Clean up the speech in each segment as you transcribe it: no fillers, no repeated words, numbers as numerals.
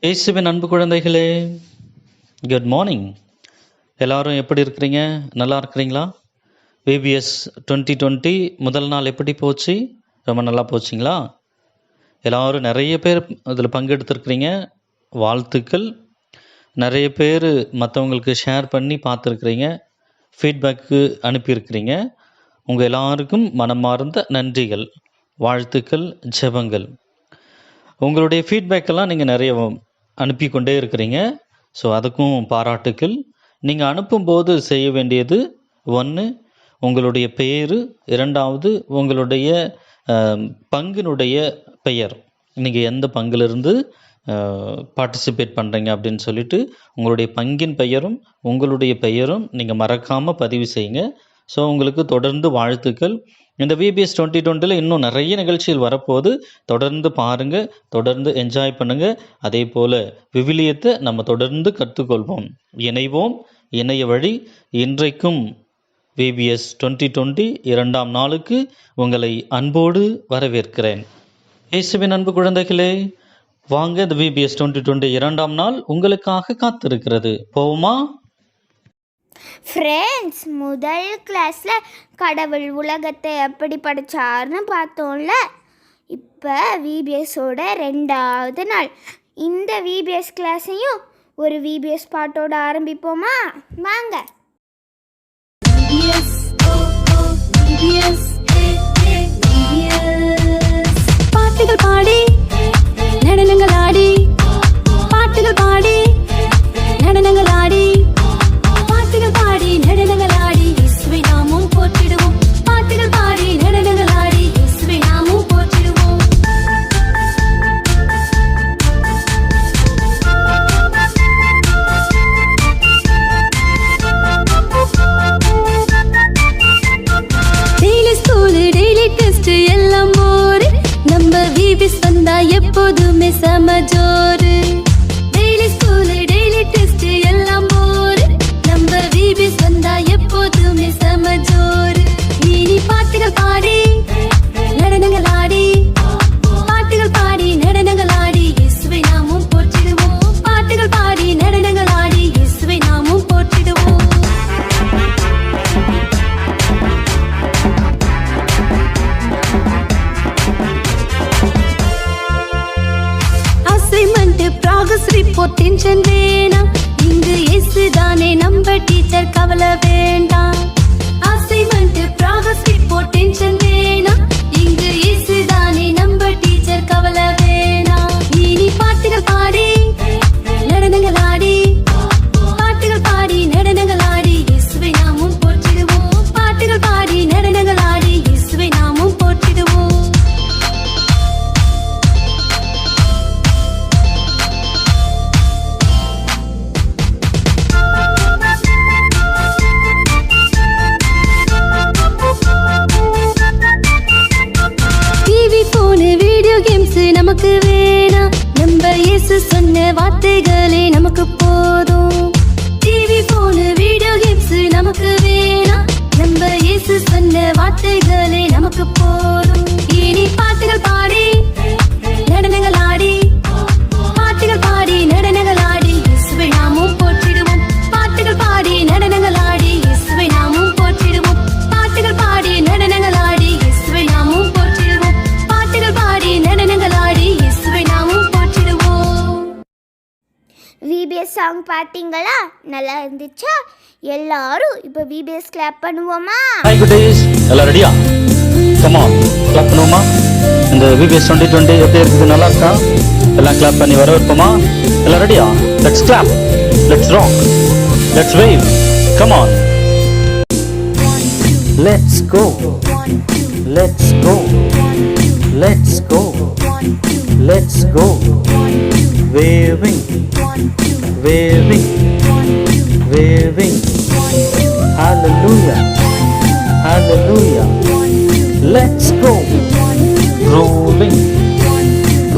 இயேசுவின் அன்பு குழந்தைகளே, குட் மார்னிங். எல்லாரும் எப்படி இருக்கிறீங்க? நல்லா இருக்கிறீங்களா? விபிஎஸ் 2020 முதல் நாள் எப்படி போச்சு? ரொம்ப நல்லா போச்சுங்களா? எல்லாரும் நிறைய பேர் அதில் பங்கெடுத்துருக்கிறீங்க, வாழ்த்துக்கள். நிறைய பேர் மற்றவங்களுக்கு ஷேர் பண்ணி பார்த்துருக்குறீங்க, ஃபீட்பேக்கு அனுப்பியிருக்கிறீங்க. உங்கள் எல்லாருக்கும் மனமார்ந்த நன்றிகள், வாழ்த்துக்கள், ஜெபங்கள். உங்களுடைய ஃபீட்பேக்கெல்லாம் நீங்கள் நிறைய அனுப்பி கொண்டே இருக்கிறீங்க. ஸோ அதுக்கும் பாராட்டுக்கள். நீங்கள் அனுப்பும்போது செய்ய வேண்டியது, ஒன்று உங்களுடைய பெயர், இரண்டாவது உங்களுடைய பங்கினுடைய பெயர். நீங்கள் எந்த பங்கிலிருந்து பார்ட்டிசிபேட் பண்ணுறீங்க அப்படின்னு சொல்லிட்டு உங்களுடைய பங்கின் பெயரும் உங்களுடைய பெயரும் நீங்கள் மறக்காமல் பதிவு செய்யுங்க. ஸோ உங்களுக்கு தொடர்ந்து வாழ்த்துக்கள். இந்த விபிஎஸ் 2020 இன்னும் நிறைய நிகழ்ச்சிகள் வரப்போது. தொடர்ந்து பாருங்கள், தொடர்ந்து என்ஜாய் பண்ணுங்கள். அதே போல் விவிலியத்தை நம்ம தொடர்ந்து கற்றுக்கொள்வோம், இணைவோம். இணைய வழி இன்றைக்கும் விபிஎஸ் 2020 2ஆம் நாளுக்கு உங்களை அன்போடு வரவேற்கிறேன். இயேசுவின் அன்பு குழந்தைகளே, வாங்க. இந்த விபிஎஸ் 2020 2ஆம் நாள் உங்களுக்காக காத்திருக்கிறது. போவோமா? ஃப்ரெண்ட்ஸ், முதல் கிளாஸில் கடவுள் உலகத்தை எப்படி படைச்சார்னு பார்த்தோம்ல. இப்போ விபிஎஸோட 2ஆவது நாள். இந்த விபிஎஸ் கிளாஸையும் ஒரு விபிஎஸ் பாட்டோட ஆரம்பிப்போமா? வாங்க. பாட்டுகள் பாடி நடனங்கள் ஆடி, பாட்டுகள் பாடி நடனங்கள் ஆடி, பாட்டுகள் பாடி நடனங்கள் ஆடி இயேசுவை நாமும் போற்றிடுவோம். பாட்டுகள் பாடி நடனங்கள் ஆடி இயேசுவை நாமும் போற்றிடுவோம். டெய்லி ஸ்கூல், டெய்லி டெஸ்ட் எல்லாம் போரு. நம்ம விபிஎஸ் வந்தா எப்போதுமே சமஜோரு. டெய்லி ஸ்கூல், டெய்லி டெஸ்ட் எல்லாம் போரு. நம்ம விபிஎஸ் வந்தா எப்போதுமே சமஜோரு. இனி பாட்டுகள் பாடி நடனங்கள் ஆடி, பாட்டுகள் பாடி நடனங்கள் ஆடி இயேசுவை நாமும் போற்றிடுவோம். பாட்டுகள் பாடி நடனங்கள் ஆடி இயேசுவை நாமும் போற்றிடுவோம். அசைன்மெண்ட், ப்ராக்ரஸ் ரிப்போர்ட் டென்ஷன் வேணாம். இங்கு இயேசு தானே நம்ம டீச்சர், கவலை வேண்டாம். அசைன்மெண்ட், ப்ராக்ரஸ் ரிப்போர்ட் டென்ஷன் வேணாம். இங்கு இயேசு தானே நம்ம டீச்சர், கவலை வேணாம். இனி பாட்டுகள் பாடி நடனங்கள் ஆடி, பாட்டுகள் பாடி நடனங்கள் ஆடி இயேசுவை நாமும் போற்றிடுவோம். பாட்டுகள் பாடி நடனங்கள் ஆடி இயேசுவை நாமும் போற்றிடுவோம். நமக்கு வேணாம், நம்ம இயேசு சொன்ன வார்த்தைகளே நமக்கு போதும். டிவி, போனு, வீடியோ கேம்ஸ் நமக்கு வேணாம், நம்ம இயேசு சொன்ன வார்த்தைகளே நமக்கு போதும். இனி பாட்டுகள் பாடி நடனங்கள் ஆடி, பாட்டுகள் பாடி நடனங்கள் ஆடி இயேசுவை நாமும் போற்றிடுவோம். பாட்டுகள் பாடி நடனங்கள் ஆடி இயேசுவை நாமும் போற்றிடுவோம். பாட்டுகள் பாடி நடனங்கள் ஆடி இயேசுவை நாமும் போற்றிடுவோம். பாட்டுகள் பாடி நடனங்கள் ஆடி இயேசுவை நாமும் போற்றிடுவோம். விபிஎஸ் சாங் பார்த்தீங்களா? நல்லா இருந்துச்சா? எல்லாரும் இப்போ விபிஎஸ் கிளாப் பண்ணுவோமா? ஹாய் குட்டீஸ், எல்லாம் ரெடியா? கம் ஆன், கிளாப் பண்ணுவோமா? இந்த விபிஎஸ் 2020 எப்படி இருக்குது? நல்லா இருக்கா? எல்லாம் கிளாப் பண்ணி வரவேற்போமா? எல்லாம் ரெடியா? Let's clap, let's rock, let's wave. Come on, let's go, let's go, let's go, let's go. Waving, waving, waving. Hallelujah, hallelujah. Let's go. Rolling,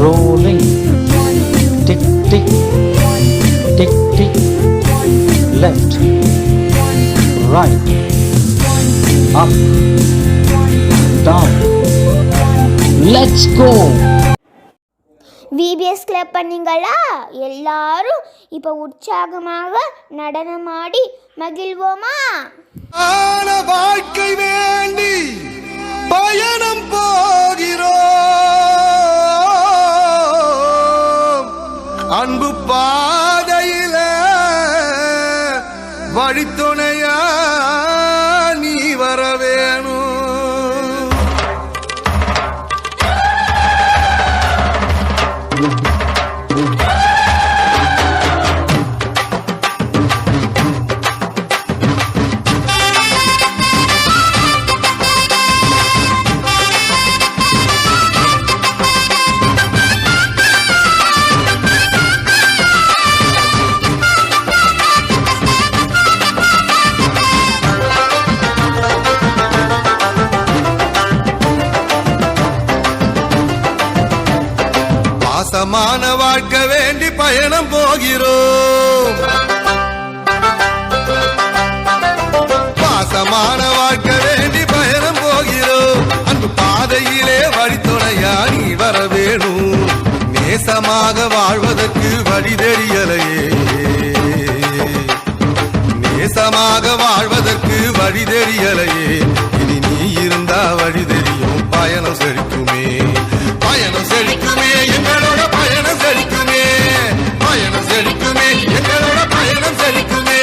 rolling. Tick, tick, tick, tick. Left, right, up, down. Let's go. VBS club பண்ணீங்களா? எல்லாரும் இப்போ உற்சாகமாக நடனமாடி மகிழ்வோமா? வாழ்க்கை வேண்டி பயணம் போகிறோம், அன்பு பாதையில வழித்துணையா நீ வர வேணும். பாசமான வாழ்க்கை வேண்டி பயணம் போகிறோம், பாசமான வாழ்க்கை வேண்டி பயணம் போகிறோம், அன்பு பாதையிலே வழித்துணையா நீ வர வேணும். நேசமாக வாழ்வதற்கு வழி தெரியலையே, நேசமாக வாழ்வதற்கு வழி தெரியலையே, இனி நீ இருந்தா வழி தெரியும், பயணம் செழிக்குமே, பயணம் செழிக்குமே, எங்களோட பயணம் செழிக்குமே, பயணம் செழிக்குமே, எங்களோட பயணம் செழிக்குமே.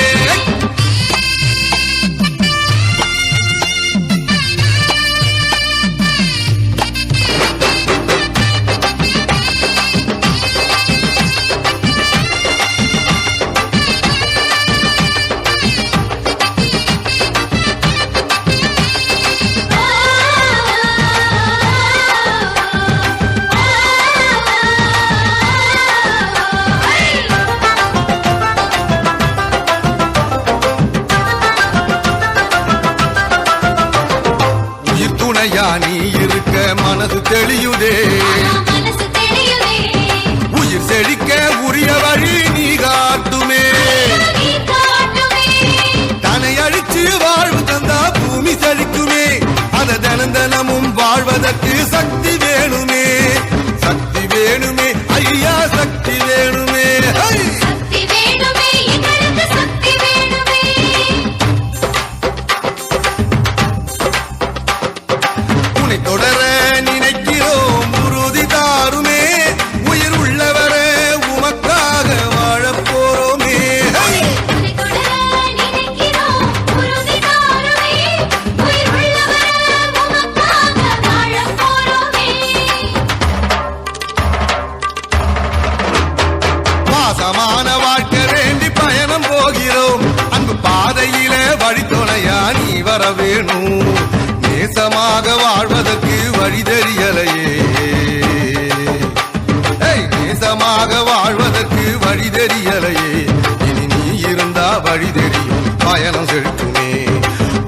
நீ இருக்க மனது தெளியுதே, உயிர் செழிக்க உரிய வழி நீ காட்டுமே, தன்னை அழிச்சு வாழ்வு தந்தா பூமி செழிக்குமே, அத தினமும் வாழ்வதற்கு சக்தி வேணுமே, சக்தி வேணுமே ஐயா, சக்தி வேணுமே. தொடர நினைக்கிறோம் உறுதி தாருமே, உயிர் உள்ளவர உமக்காக வாழப் போறோமே. பாசமான வாழ்க்கை வேண்டி பயணம் போகிறோம், அன்பு பாதையில வழித்துணையா நீ வர வேணும். நேசமாக வாழ்வதற்கு வழி தெரியலையே, நேசமாக வாழ்வதற்கு வழி தெரியலையே, இனி நீ இருந்தா வழி தெரியும், பயணம் செழிக்குமே,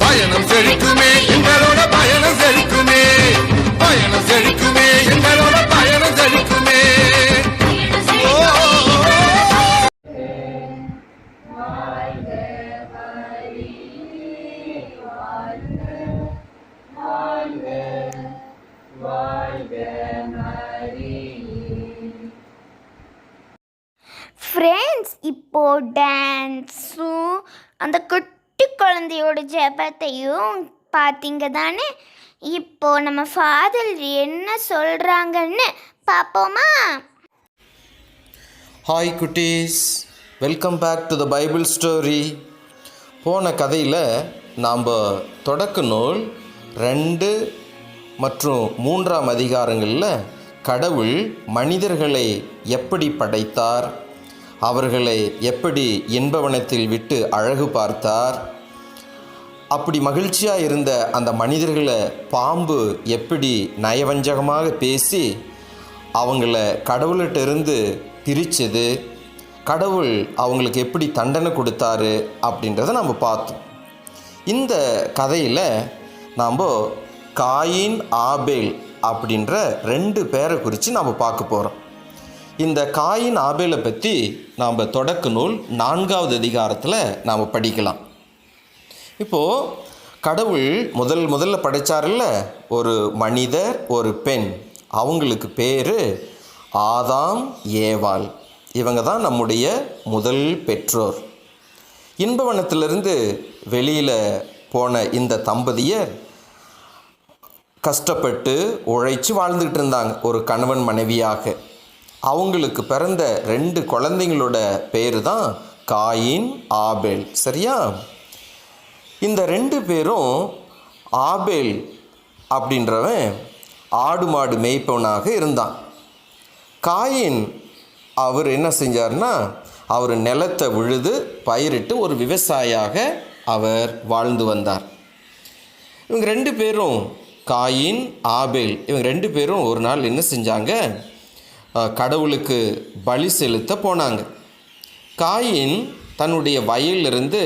பயணம் செழிக்குமே, எங்களோட பயணம் செழிக்குமே, பயணம் செழிக்குமே, எங்களோட பயணம் செழிக்குமே. ஃப்ரெண்ட்ஸ், இப்போ டான்ஸும் அந்த குட்டி குழந்தையோட ஜெபத்தையும் பார்த்தீங்க தானே? இப்போ நம்ம ஃபாதர் என்ன சொல்கிறாங்கன்னு பார்ப்போமா? ஹாய் குட்டீஸ், welcome back to the Bible story. போன கதையில் நாம் தொடக்க நூல் 2 மற்றும் 3ஆம் அதிகாரங்களில் கடவுள் மனிதர்களை எப்படி படைத்தார், அவர்களை எப்படி இன்பவனத்தில் விட்டு அழகு பார்த்தார், அப்படி மகிழ்ச்சியாக இருந்த அந்த மனிதர்களை பாம்பு எப்படி நயவஞ்சகமாக பேசி அவங்கள கடவுள்கிட்ட இருந்து பிரித்தது, கடவுள் அவங்களுக்கு எப்படி தண்டனை கொடுத்தாரு அப்படின்றத நம்ம பார்த்தோம். இந்த கதையில் நாம் காயின் ஆபேல் அப்படின்ற 2 பேரை குறித்து நாம் பார்க்க போகிறோம். இந்த காயின் ஆபேலை பற்றி நாம் தொடக்க நூல் 4ஆவது அதிகாரத்தில் நாம் படிக்கலாம். இப்போது கடவுள் முதல்ல படைச்சார்ல ஒரு மனிதர் ஒரு பெண், அவங்களுக்கு பேர் ஆதாம் ஏவாள். இவங்க தான் நம்முடைய முதல் பெற்றோர். இன்பவனத்திலிருந்து வெளியில் போன இந்த தம்பதியர் கஷ்டப்பட்டு உழைச்சி வாழ்ந்துக்கிட்டு இருந்தாங்க ஒரு கணவன் மனைவியாக. அவங்களுக்கு பிறந்த 2 குழந்தைங்களோட பேர் தான் காயின், ஆபேல். சரியா? இந்த 2 பேரும், ஆபேல் அப்படின்றவன் ஆடு மாடு மேய்ப்பவனாக இருந்தான். காயின் அவர் என்ன செஞ்சார்னா, அவர் நிலத்தை விழுது பயிரிட்டு ஒரு விவசாயியாக அவர் வாழ்ந்து வந்தார். இவங்க 2 பேரும், காயின், ஆபேல், இவங்க 2 பேரும் ஒரு நாள் என்ன செஞ்சாங்க, கடவுளுக்கு பலி செலுத்த போனாங்க. காயின் தன்னுடைய வயலிலிருந்து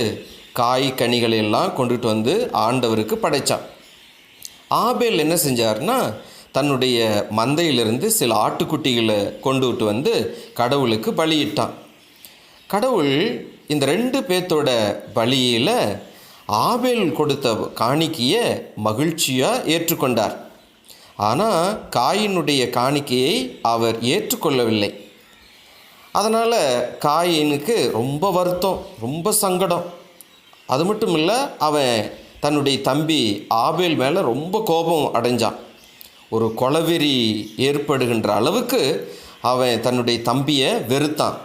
காய் கனிகளை எல்லாம் கொண்டுட்டு வந்து ஆண்டவருக்கு படைத்தான். ஆபேல் என்ன செஞ்சார்னா, தன்னுடைய மந்தையிலிருந்து சில ஆட்டுக்குட்டிகளை கொண்டுட்டு வந்து கடவுளுக்கு பலியிட்டான். கடவுள் இந்த 2 பேர்த்தோட பலியில் ஆபேல் கொடுத்த காணிக்கையை மகிழ்ச்சியாக ஏற்றுக்கொண்டார். ஆனால் காயினுடைய காணிக்கையை அவர் ஏற்றுக்கொள்ளவில்லை. அதனால் காயினுக்கு ரொம்ப வருத்தம், ரொம்ப சங்கடம். அது மட்டும் இல்லை, அவன் தன்னுடைய தம்பி ஆபேல் மேலே ரொம்ப கோபம் அடைஞ்சான். ஒரு கொலவெறி ஏற்படுகின்ற அளவுக்கு அவன் தன்னுடைய தம்பியை வெறுத்தான்.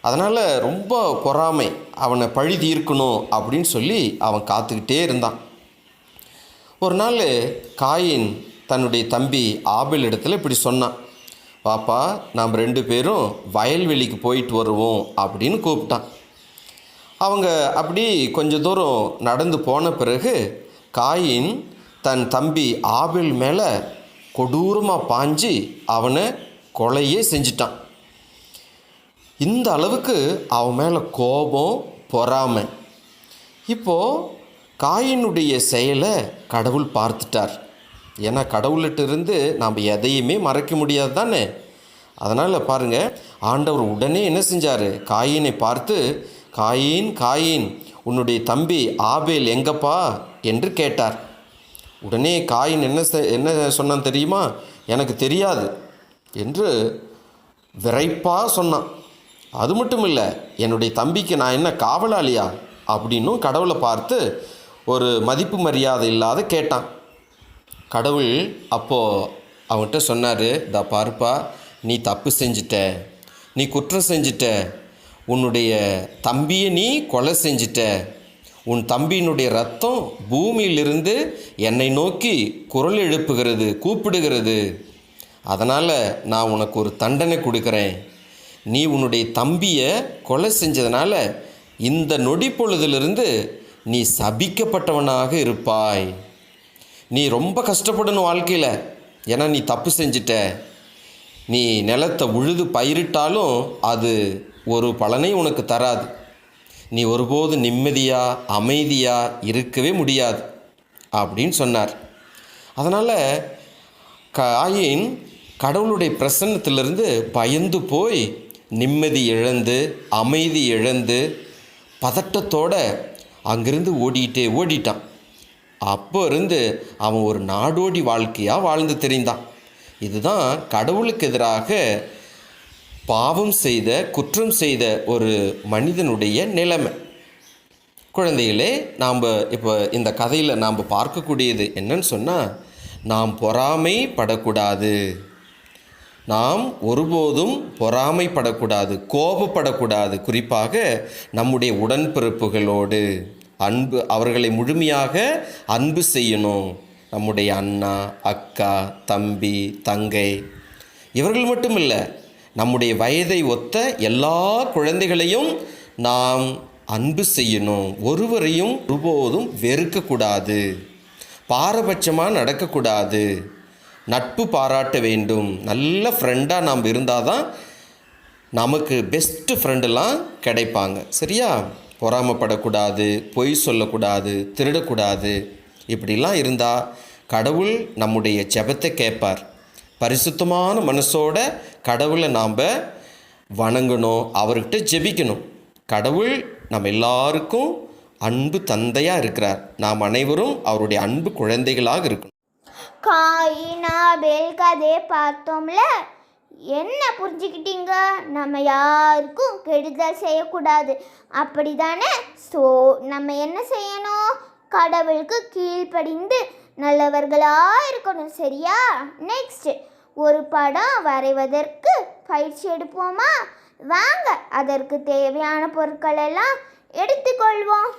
அதனால் ரொம்ப பொறாமை, அவனை பழி தீர்க்கணும் அப்படின்னு சொல்லி அவன் காத்துக்கிட்டே இருந்தான். ஒரு நாள் காயின் தன்னுடைய தம்பி ஆபேல் இடத்துல இப்படி சொன்னான், பாப்பா நாம் 2 பேரும் வயல்வெளிக்கு போயிட்டு வருவோம் அப்படின்னு கூப்பிட்டான். அவங்க அப்படி கொஞ்ச தூரம் நடந்து போன பிறகு காயின் தன் தம்பி ஆபேல் மேலே கொடூரமாக பாஞ்சு அவனை கொலையே செஞ்சிட்டான். இந்த அளவுக்கு அவன் மேலே கோபம், பொறாமை. இப்போது காயினுடைய செயலை கடவுள் பார்த்துட்டார். ஏன்னா கடவுள்கிட்ட இருந்து நாம் எதையுமே மறைக்க முடியாது தானே. அதனால் பாருங்கள், ஆண்டவர் உடனே என்ன செஞ்சார், காயினை பார்த்து, காயின், காயின், உன்னுடைய தம்பி ஆபேல் எங்கப்பா என்று கேட்டார். உடனே காயின் என்ன சொன்னான் தெரியுமா, எனக்கு தெரியாது என்று விரைப்பாக சொன்னான். அது மட்டும் இல்லை, என்னுடைய தம்பிக்கு நான் என்ன காவலாளியா அப்படின்னும் கடவுளை பார்த்து ஒரு மதிப்பு மரியாதை இல்லாத கேட்டான். கடவுள் அப்போது அவன்கிட்ட சொன்னார், இதா பாருப்பா, நீ தப்பு செஞ்சிட்ட, நீ குற்றம் செஞ்சிட்ட, உன்னுடைய தம்பியை நீ கொலை செஞ்சிட்ட, உன் தம்பியினுடைய ரத்தம் பூமியிலிருந்து என்னை நோக்கி குரல் எழுப்புகிறது, கூப்பிடுகிறது. அதனால் நான் உனக்கு ஒரு தண்டனை கொடுக்குறேன். நீ உன்னுடைய தம்பியை கொலை செஞ்சதுனால இந்த நொடி பொழுதிலிருந்து நீ சபிக்கப்பட்டவனாக இருப்பாய். நீ ரொம்ப கஷ்டப்படணும் வாழ்க்கையில், ஏன்னா நீ தப்பு செஞ்சிட்ட. நீ நிலத்தை உழுது பயிரிட்டாலும் அது ஒரு பலனை உனக்கு தராது. நீ ஒருபோது நிம்மதியாக அமைதியாக இருக்கவே முடியாது அப்படின்னு சொன்னார். அதனால் காயின் கடவுளுடைய பிரசன்னத்திலிருந்து பயந்து போய் நிம்மதி இழந்து, அமைதி இழந்து, பதட்டத்தோடு அங்கிருந்து ஓடிட்டான். அப்போ இருந்து அவன் ஒரு நாடோடி வாழ்க்கையாக வாழ்ந்து தெரிந்தான். இதுதான் கடவுளுக்கு எதிராக பாவம் செய்த, குற்றம் செய்த ஒரு மனிதனுடைய நிலைமை. குழந்தைகளே, நாம் இப்போ இந்த கதையில் நாம் பார்க்கக்கூடியது என்னன்னு சொன்னால், நாம் பொறாமைப்படக்கூடாது. நாம் ஒருபோதும் பொறாமைப்படக்கூடாது, கோபப்படக்கூடாது. குறிப்பாக நம்முடைய உடன்பிறப்புகளோடு அவர்களை முழுமையாக அன்பு செய்யணும். நம்முடைய அண்ணா, அக்கா, தம்பி, தங்கை, இவர்கள் மட்டும் இல்லை, நம்முடைய வயதை ஒத்த எல்லா குழந்தைகளையும் நாம் அன்பு செய்யணும். ஒருவரையும் ஒருபோதும் வெறுக்கக்கூடாது, பாரபட்சமாக நடக்கக்கூடாது, நட்பு பாராட்ட வேண்டும். நல்ல ஃப்ரெண்டாக நாம் இருந்தால் தான் நமக்கு பெஸ்ட்டு ஃப்ரெண்டெல்லாம் கிடைப்பாங்க. சரியா? பொறாமைப்படக்கூடாது, பொய் சொல்லக்கூடாது, திருடக்கூடாது. இப்படிலாம் இருந்தால் கடவுள் நம்முடைய ஜெபத்தை கேட்பார். பரிசுத்தமான மனசோட கடவுளை நாம் வணங்கணும், அவர்கிட்ட ஜெபிக்கணும். கடவுள் நம்ம எல்லாருக்கும் அன்பு தந்தையாக இருக்கிறார். நாம் அனைவரும் அவருடைய அன்பு குழந்தைகளாக இருக்கணும். காயின் ஆபேல் கதையை பார்த்தோம்ல, என்ன புரிஞ்சுக்கிட்டீங்க? நம்ம யாருக்கும் கெடுதல் செய்யக்கூடாது, அப்படி தானே? ஸோ நம்ம என்ன செய்யணும்? கடவுளுக்கு கீழ்ப்படிந்து நல்லவர்களாக இருக்கணும், சரியா? நெக்ஸ்ட், ஒரு படம் வரைவதற்கு பயிற்சி எடுப்போமா? வாங்க, அதற்கு தேவையான பொருட்கள் எல்லாம் எடுத்துக்கொள்வோம்.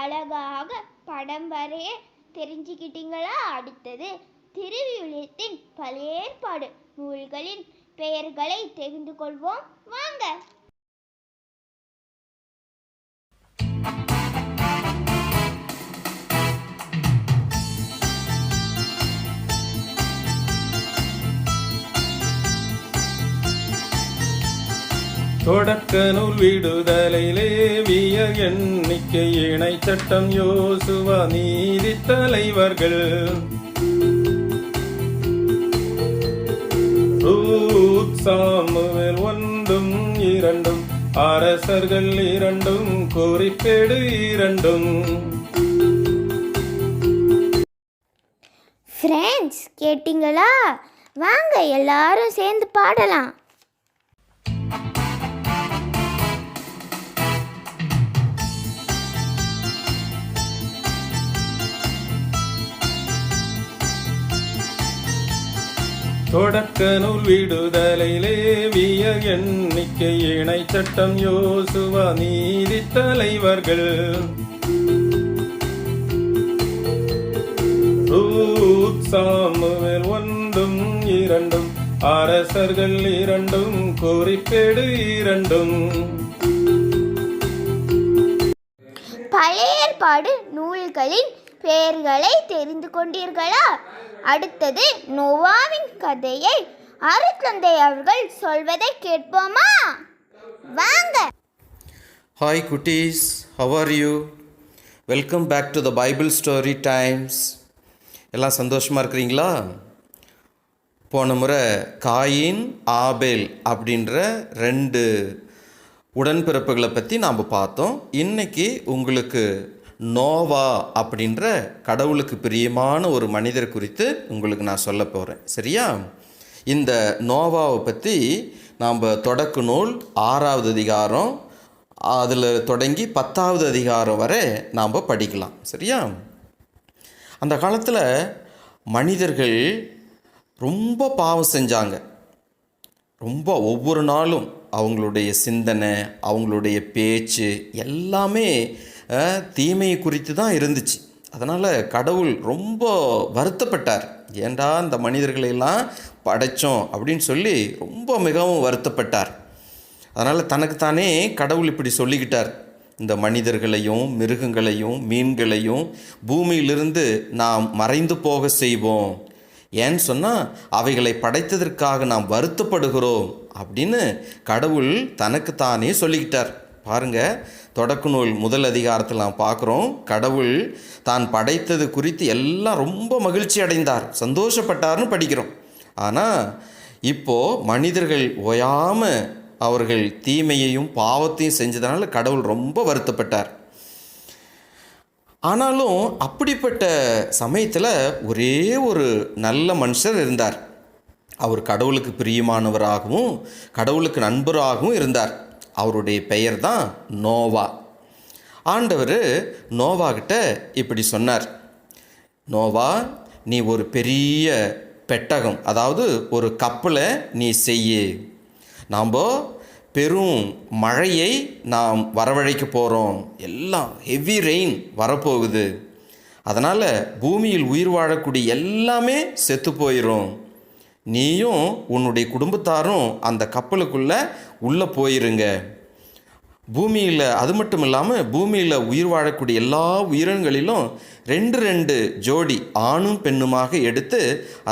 அழகாக படம் வரைய தெரிஞ்சுக்கிட்டீங்களா? அடுத்தது திருவிவிலியத்தின் பழைய ஏற்பாடு நூல்களின் பெயர்களை தெரிந்து கொள்வோம், வாங்க. தொடக்க நூல் விடுதலை லேவிய எண்ணிக்கை இணை சட்டம் யோசுவா நீதி தலைவர்கள் ரூத் சாமுவேல் 1 2 அரசர்கள் 2 குறிப்பேடு 2. ஃப்ரெண்ட்ஸ், கேட்டிங்களா? வாங்க எல்லாரும் சேர்ந்து பாடலாம். தொடக்க நூல் விடுதலை லேவிய எண்ணிக்கை இணை சட்டம் யோசுவா நீதி தலைவர்கள் ரூத் சாமுவேல் 1 2 அரசர்கள் 2 குறிப்பேடு 2. பழைய ஏற்பாடு நூல்களின் பெயர்களை தெரிந்து கொண்டீர்களா? அடுத்தது நோவாவின் கதையை அருட்தந்தை அவர்கள் சொல்வதை கேட்போமா? வாங்க. Hi cuties, how are you? Welcome back to the Bible Story Times. எல்லாம் சந்தோஷமாக இருக்கிறீங்களா? போன முறை காயின் ஆபேல் அப்படின்ற 2 உடன்பிறப்புகளை பற்றி நாம் பார்த்தோம். இன்றைக்கி உங்களுக்கு நோவா அப்படின்ற கடவுளுக்கு பிரியமான ஒரு மனிதர் குறித்து உங்களுக்கு நான் சொல்ல போகிறேன். சரியா? இந்த நோவாவை பற்றி நாம் தொடக்க நூல் 6வது அதிகாரம் அதில் தொடங்கி 10வது அதிகாரம் வரை நாம் படிக்கலாம். சரியா? அந்த காலத்தில் மனிதர்கள் ரொம்ப பாவம் செஞ்சாங்க. ரொம்ப ஒவ்வொரு நாளும் அவங்களுடைய சிந்தனை, அவங்களுடைய பேச்சு எல்லாமே தீமையை குறித்து தான் இருந்துச்சு. அதனால் கடவுள் ரொம்ப வருத்தப்பட்டார். ஏண்டா இந்த மனிதர்களையெல்லாம் படைத்தோம் அப்படின்னு சொல்லி ரொம்ப மிகவும் வருத்தப்பட்டார். அதனால் தனக்குத்தானே கடவுள் இப்படி சொல்லிக்கிட்டார், இந்த மனிதர்களையும் மிருகங்களையும் மீன்களையும் பூமியிலிருந்து நாம் மறைந்து போக செய்வோம். ஏன்னு சொன்னால் அவைகளை படைத்ததற்காக நாம் வருத்தப்படுகிறோம் அப்படின்னு கடவுள் தனக்குத்தானே சொல்லிக்கிட்டார். பாருங்கள், தொடக்க நூல் 1 அதிகாரத்தில் நாம் பார்க்குறோம், கடவுள் தான் படைத்தது குறித்து எல்லாம் ரொம்ப மகிழ்ச்சி அடைந்தார், சந்தோஷப்பட்டார்னு படிக்கிறோம். ஆனால் இப்போது மனிதர்கள் ஓயாமல் அவர்கள் தீமையையும் பாவத்தையும் செஞ்சதுனால கடவுள் ரொம்ப வருத்தப்பட்டார். ஆனாலும் அப்படிப்பட்ட சமயத்தில் ஒரே ஒரு நல்ல மனுஷர் இருந்தார். அவர் கடவுளுக்கு பிரியமானவராகவும் கடவுளுக்கு நண்பராகவும் இருந்தார். அவருடைய பெயர் தான் நோவா. ஆண்டவர் நோவா கிட்ட இப்படி சொன்னார், நோவா, நீ ஒரு பெரிய பெட்டகம், அதாவது ஒரு கப்பலை நீ செய்யு. நாம் பெரும் மழையை நாம் வரவழைக்க போகிறோம். எல்லாம் ஹெவி ரெயின் வரப்போகுது. அதனால் பூமியில் உயிர் வாழக்கூடிய எல்லாமே செத்து போயிடும். நீயும் உன்னுடைய குடும்பத்தாரும் அந்த கப்பலுக்குள்ளே உள்ளே போயிருங்க. பூமியில் அது மட்டும் இல்லாமல் பூமியில் உயிர் வாழக்கூடிய எல்லா உயிரினங்களிலும் 2 ஜோடி ஆணும் பெண்ணுமாக எடுத்து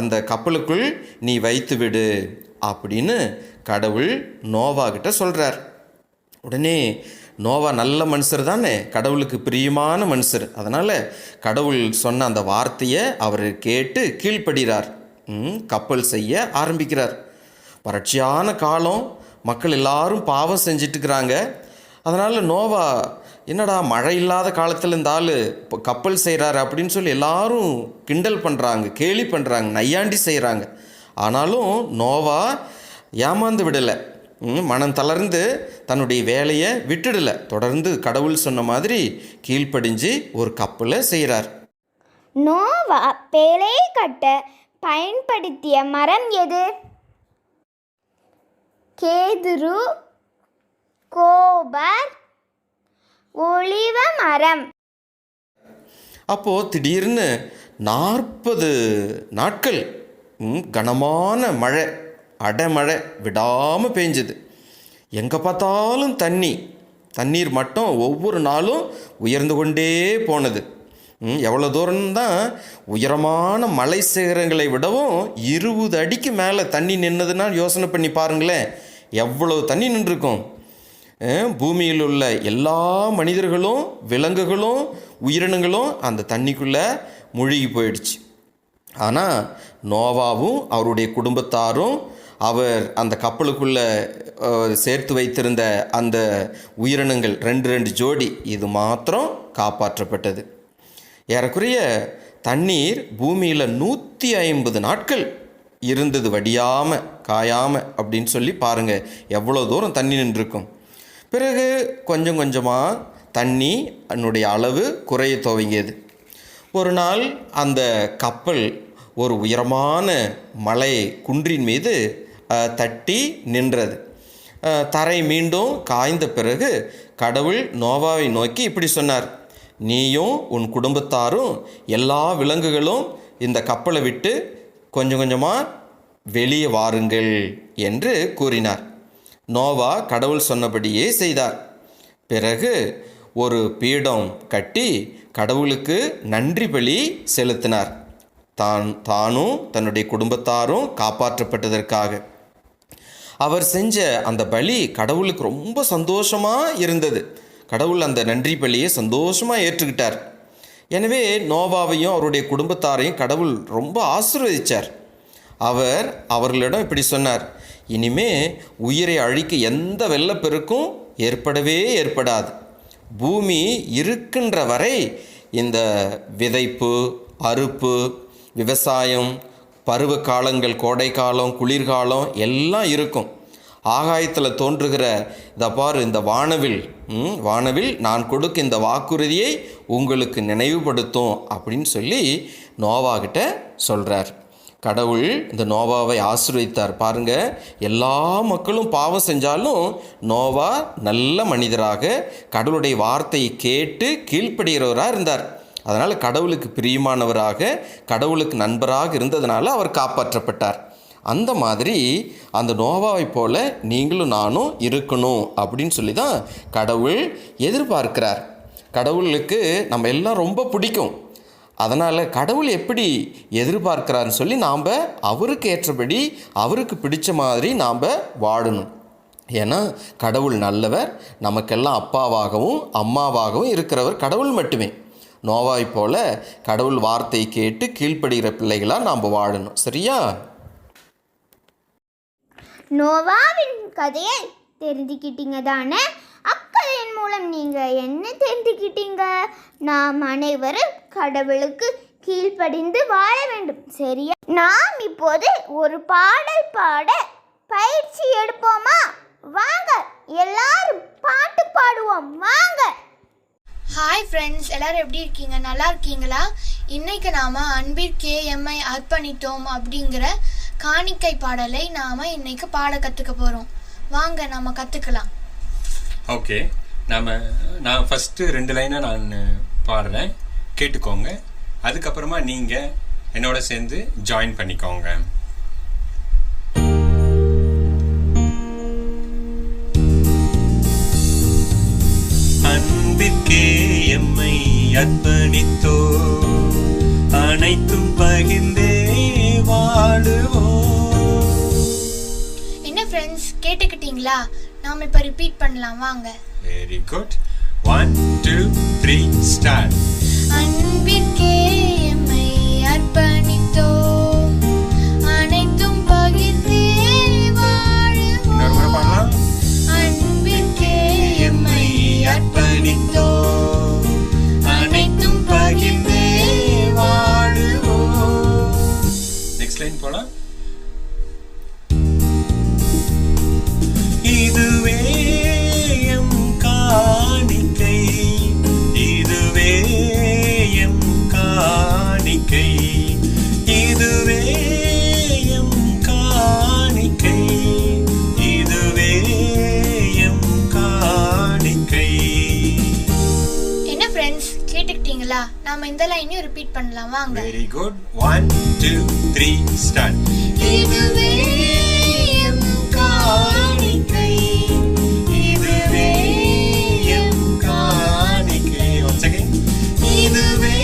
அந்த கப்பலுக்குள் நீ வைத்து விடு அப்படின்னு கடவுள் நோவா கிட்ட சொல்கிறார். உடனே நோவா நல்ல மனுஷர் தானே, கடவுளுக்கு பிரியமான மனுஷர். அதனால் கடவுள் சொன்ன அந்த வார்த்தையை அவர் கேட்டு கீழ்ப்படுகிறார். கப்பல் செய்ய ஆரம்பிக்கிறார். வறட்சியான காலம், மக்கள் எல்லாரும் பாவம் செஞ்சிட்ருக்கிறாங்க. அதனால் நோவா, என்னடா மழை இல்லாத காலத்தில் இந்த ஆள் கப்பல் செய்கிறாரு அப்படின்னு சொல்லி எல்லாரும் கிண்டல் பண்ணுறாங்க, கேலி பண்ணுறாங்க, நையாண்டி செய்கிறாங்க. ஆனாலும் நோவா ஏமாந்து விடலை, மனம் தளர்ந்து தன்னுடைய வேலையை விட்டுடலை. தொடர்ந்து கடவுள் சொன்ன மாதிரி கீழ்ப்படிஞ்சு ஒரு கப்பலை செய்கிறார். நோவா பேழையை கட்ட பயன்படுத்திய மரம் எது? கேதுரு, கோபர், ஒலிவ மரம். அப்போது திடீர்னு 40 நாட்கள் கனமான மழை, அடைமழை விடாமல் பெஞ்சுது. எங்கே பார்த்தாலும் தண்ணீர் மட்டம் ஒவ்வொரு நாளும் உயர்ந்து கொண்டே போனது. எவ்வளோ தூரம்தான், உயரமான மலை சிகரங்களை விடவும் 20 அடிக்கு மேலே தண்ணி நின்னதுன்னா யோசனை பண்ணி பாருங்களேன், எவ்வளவு தண்ணி நின்றுருக்கும். பூமியில் உள்ள எல்லா மனிதர்களும் விலங்குகளும் உயிரினங்களும் அந்த தண்ணிக்குள்ளே மூழ்கி போயிடுச்சு. ஆனால் நோவாவும் அவருடைய குடும்பத்தாரும் அவர் அந்த கப்பலுக்குள்ளே சேர்த்து வைத்திருந்த அந்த உயிரினங்கள் 2 ஜோடி, இது மாத்திரம் காப்பாற்றப்பட்டது. ஏறக்குறைய தண்ணீர் பூமியில் 150 நாட்கள் இருந்தது, வடியாமல் காயாமல் அப்படின்னு சொல்லி பாருங்கள் எவ்வளோ தூரம் தண்ணி நின்றுருக்கும். பிறகு கொஞ்சம் கொஞ்சமாக தண்ணி அதனுடைய அளவு குறைய துவங்கியது. ஒரு நாள் அந்த கப்பல் ஒரு உயரமான மலை குன்றின் மீது தட்டி நின்றது. தரை மீண்டும் காய்ந்த பிறகு கடவுள் நோவாவை நோக்கி இப்படி சொன்னார், நீயும் உன் குடும்பத்தாரும் எல்லா விலங்குகளும் இந்த கப்பலை விட்டு கொஞ்சம் கொஞ்சமாக வெளியே வாருங்கள் என்று கூறினார். நோவா கடவுள் சொன்னபடியே செய்தார். பிறகு ஒரு பீடம் கட்டி கடவுளுக்கு நன்றி பலி செலுத்தினார், தானும் தன்னுடைய குடும்பத்தாரும் காப்பாற்றப்பட்டதற்காக. அவர் செஞ்ச அந்த பலி கடவுளுக்கு ரொம்ப சந்தோஷமாக இருந்தது. கடவுள் அந்த நன்றி பலியை சந்தோஷமாக ஏற்றுக்கிட்டார். எனவே நோவாவையும் அவருடைய குடும்பத்தாரையும் கடவுள் ரொம்ப ஆசீர்வதித்தார். அவர் அவர்களிடம் இப்படி சொன்னார், இனிமே உயிரை அழிக்க எந்த வெள்ளப்பெருக்கும் ஏற்படவே ஏற்படாது. பூமி இருக்கின்ற வரை இந்த விதைப்பு, அறுப்பு, விவசாயம், பருவ காலங்கள், கோடை காலம், குளிர்காலம் எல்லாம் இருக்கும். ஆகாயத்தில் தோன்றுகிற இந்த வானவில் நான் கொடுக்க இந்த வாக்குறுதியை உங்களுக்கு நினைவுபடுத்தும் அப்படின்னு சொல்லி நோவாகிட்ட சொல்கிறார். கடவுள் இந்த நோவாவை ஆசீர்வதித்தார். பாருங்க, எல்லா மக்களும் பாவம் செஞ்சாலும் நோவா நல்ல மனிதராக கடவுளுடைய வார்த்தையை கேட்டு கீழ்ப்படுகிறவராக இருந்தார். அதனால் கடவுளுக்கு பிரியமானவராக, கடவுளுக்கு நண்பராக இருந்ததுனால அவர் காப்பாற்றப்பட்டார். அந்த மாதிரி அந்த நோவாவை போல நீங்களும் நானும் இருக்கணும் அப்படின்னு சொல்லி தான் கடவுள் எதிர்பார்க்கிறார். கடவுளுக்கு நம்ம எல்லாம் ரொம்ப பிடிக்கும். அதனால் கடவுள் எப்படி எதிர்பார்க்கிறாருன்னு சொல்லி நாம் அவருக்கு ஏற்றபடி, அவருக்கு பிடிச்ச மாதிரி நாம் வாழணும். ஏன்னா கடவுள் நல்லவர், நமக்கெல்லாம் அப்பாவாகவும் அம்மாவாகவும் இருக்கிறவர் கடவுள் மட்டுமே. நோவாவை போல கடவுள் வார்த்தை கேட்டு கீழ்ப்படுகிற பிள்ளைகளாக நாம் வாழணும். சரியா? நோவாவின் கதையை தெரிஞ்சுக்கிட்டீங்க தானே? அக்கதையின் மூலம் நீங்கள் என்ன தெரிஞ்சுக்கிட்டீங்க? நாம் அனைவரும் கடவுளுக்கு கீழ்ப்படிந்து வாழ வேண்டும். சரியா? நாம் இப்போது ஒரு பாடல் பாட பயிற்சி எடுப்போமா? வாங்க எல்லாரும் பாட்டு பாடுவோம். வாங்க. ஹாய் ஃப்ரெண்ட்ஸ், எல்லோரும் எப்படி இருக்கீங்க? நல்லா இருக்கீங்களா? இன்றைக்கு நாம் அன்பிற்கே எம்மை அர்ப்பணித்தோம் அப்படிங்கிற காணிக்கை பாடலை நாம் இன்னைக்கு பாட கற்றுக்க போகிறோம். வாங்க நம்ம கற்றுக்கலாம். ஓகே, நான் ஃபஸ்ட்டு 2 லைனை நான் பாடுறேன், கேட்டுக்கோங்க. அதுக்கப்புறமா நீங்கள் என்னோட சேர்ந்து ஜாயின் பண்ணிக்கோங்க. அன்பிற்கே எம்மை அர்ப்பணித்தோ, அனைத்தும் பகிர்ந்தே வாழுவோம். என்ன ஃப்ரெண்ட்ஸ், கேட்டுக்கிட்டீங்களா? நாம் இப்போ ரிப்பீட் பண்ணலாம். வாங்க. Very good. 1 2 3 ஸ்டார்ட். அன்பிற்கே எம்மை அர்ப்பணித்தோ, அனைத்தும் பகிர்ந்தே வாழுவோம். இன்னொரு முறை பாடலாம். அன்பிற்கே எம்மை அர்ப்பணித்தோ, அனைத்தும் பகிர்ந்தே வாழுவோம். நெக்ஸ்ட் லைன் போலாம். இதுவே எம் காணிக்கை, இதுவே எம் காணிக்கை, இதுவே எம் காணிக்கை, இதுவே எம் காணிக்கை. என்ன ஃப்ரெண்ட்ஸ், கேட்டுக்கிட்டீங்களா? நாம இந்த லைனையும் ரிப்பீட் பண்ணலாம். வாங்க. Very good. 1 2 3 ஸ்டார்ட். இதுவே எம் காணிக்கை, இதுவே எம் காணிக்கை. Once again. இதுவே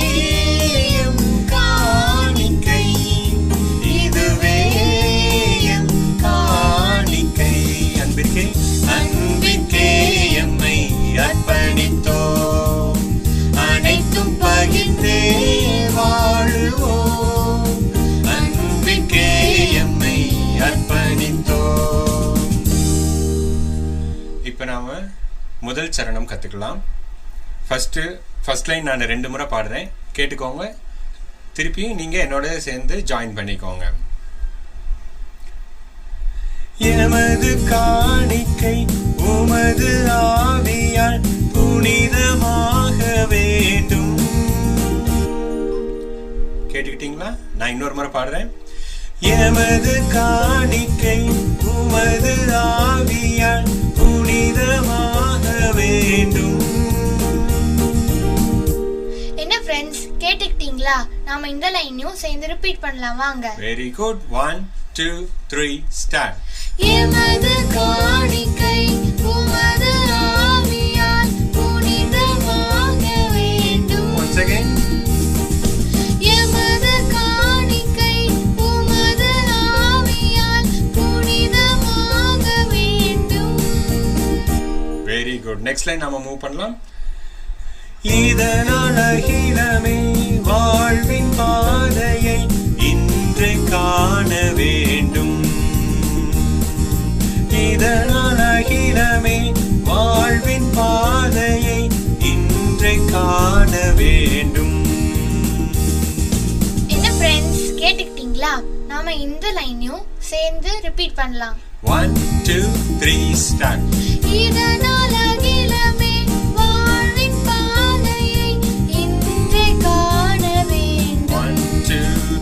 எம் காணிக்கை, இதுவே எம் காணிக்கை. அன்பிற்கே அன்பிற்கே எம்மை அர்ப்பணித்தோ, அனைத்தும் பகிர்ந்தே வாழுவோம். அன்பிற்கே எம்மை அர்ப்பணித்தோ. இப்போ நாம முதல் சரணம் கற்றுக்கலாம். ஃபர்ஸ்ட் லைன் நான் 2 முறை பாடுறேன், கேட்டுக்கோங்க. திருப்பியும் நீங்கள் என்னோட சேர்ந்து ஜாயின் பண்ணிக்கோங்க. எமது காணிக்கை உமது ஆவியால் புனிதமாக வேண்டும். கேட்டுக்கிட்டீங்களா? நான் இன்னொரு முறை பாடுறேன். எமது காணிக்கை உமது ஆவியால் புனிதமாக வேண்டும். என்ன ஃப்ரெண்ட்ஸ், கேட்டுக்கிட்டீங்களா? நாம இந்த லைனையும் சேர்ந்து ரிப்பீட் பண்ணலாம். வாங்க. Very good. 1 2 3 ஸ்டார்ட். எமது காணிக்கை உமது ஆவியால் புனிதமாக வேண்டும். Once again. எமது காணிக்கை உமது ஆவியால் புனிதமாக வேண்டும். Very good. நெக்ஸ்ட் லைன் நாம மூவ் பண்ணலாம். இதனால் அகிலமே வாழ்வின் பாதையை இன்று காணவே வேண்டும். என்ன ஃப்ரெண்ட்ஸ் கேட்டுக்கிட்டீங்களா? நாம இந்த லைனையும் சேர்ந்து ரிப்பீட் பண்ணலாம். 1 2 3 ஸ்டார்ட். இதனால் அகிலமே வாழ்வின் பாதையை இன்றே காண வேண்டும். 1 2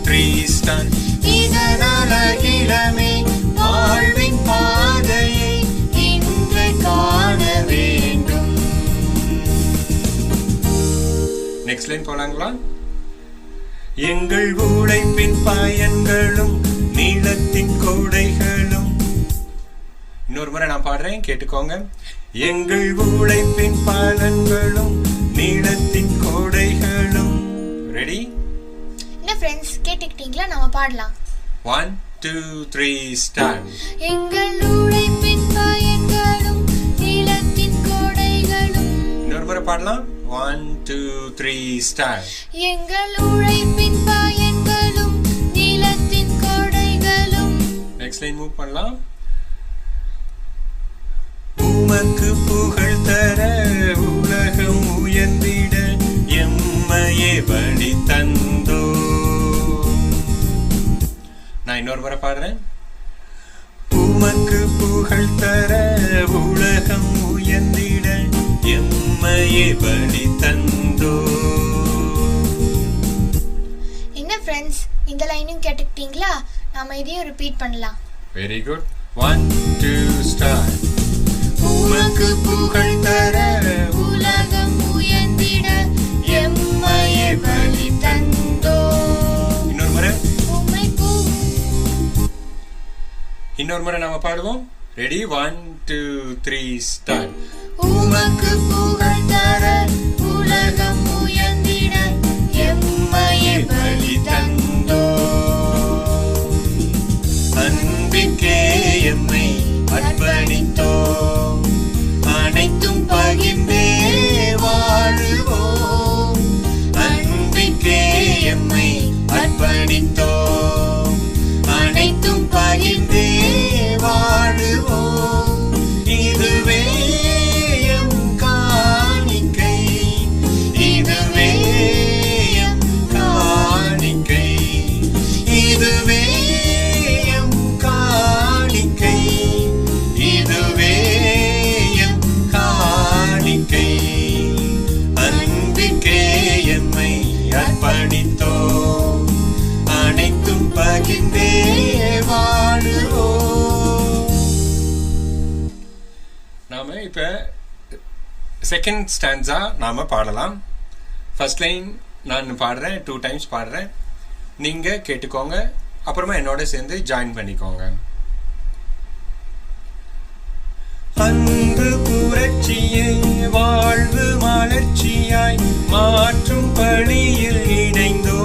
3 ஸ்டார்ட். இதனால் அகிலமே வாழ்வின் பாதையை இன்றே காண வேண்டும். நெக்ஸ்ட் லைன் போலாங்களா? எங்கள் உழைப்பின் பயன்களும் நீளத்தின் கோடைகளும். இன்னொரு முறை நான் பாடுறேன், கேட்டுக்கோங்க. எங்கள் உழைப்பின் பலன்களும் நீளத்தின் கோடைகளும். ரெடி? என்ன ஃப்ரெண்ட்ஸ் கேட்டுக்கிட்டீங்களா? நாம பாடலாம். 1 2 3 ஸ்டார்ட். எங்கள் உழைப்பின் பயன்களும் நீளத்தின் கோடைகளும். இன்னொரு முறை பாடலாம். 1 2 3 ஸ்டார்ட். எங்கள் உழைப்பின் பயன்களும் நீளத்தின் கோடைகளும். நெக்ஸ்ட் லைன் மூவ் பண்ணலாம். உமக்கு புகழ் தர உலகம் உயர்ந்திட எம்மையே வழி தந்தோ. நான் இன்னொரு முறை பாடுறேன். உமக்கு புகழ் தர உலகம் உயர்ந்திட எம்மையே வழி தந்தோ. என்ன ஃப்ரெண்ட்ஸ் இந்த லைனும் கேட்டுக்கிட்டீங்களா? நாம இதையும் ரிப்பீட் பண்ணலாம். Very good. 1 2 ஸ்டார்ட். உமக்கு புகழ் தர உலகம் உயர்ந்திட எம்மையே வழி தந்தோ. இன்னொரு முறை. இன்னொரு முறை நாம பாடுவோம். ரெடி? 1 2 3 ஸ்டார்ட். உமக்கு புகழ் தர உலகம் உயர்ந்திட எம்மையே வழி தந்தோ. அன்பிற்கே எம்மை அர்ப்பணித்தோ. அனைத்தும் பகிர்ந்தே வாழுவோம். அன்பிற்கே எம்மை அர்ப்பணித்தோ. அனைத்தும் பகிர்ந்தே வாழுவோம். இதுவே எம் காணிக்கை. இதுவே எம் காணிக்கை. இதுவே எம் காணிக்கை. இதுவே எம் காணிக்கை. அன்பிற்கே எம்மை அர்ப்பணித்தோ. அனைத்தும் பகிர்ந்தே வாழுவோம். நாம இப்ப செகண்ட் ஸ்டான்ஸா நாம பாடலாம். ஃபர்ஸ்ட் லைன் நான் பாடுறேன், 2 டைம்ஸ் பாடுறேன். நீங்க கேட்டுக்கோங்க, அப்புறமா என்னோட சேர்ந்து ஜாயின் பண்ணிக்கோங்க. அன்பு புரட்சியை வாழ்வு மலர்ச்சியாய் மாற்றும் பணியில் இணைந்தோ.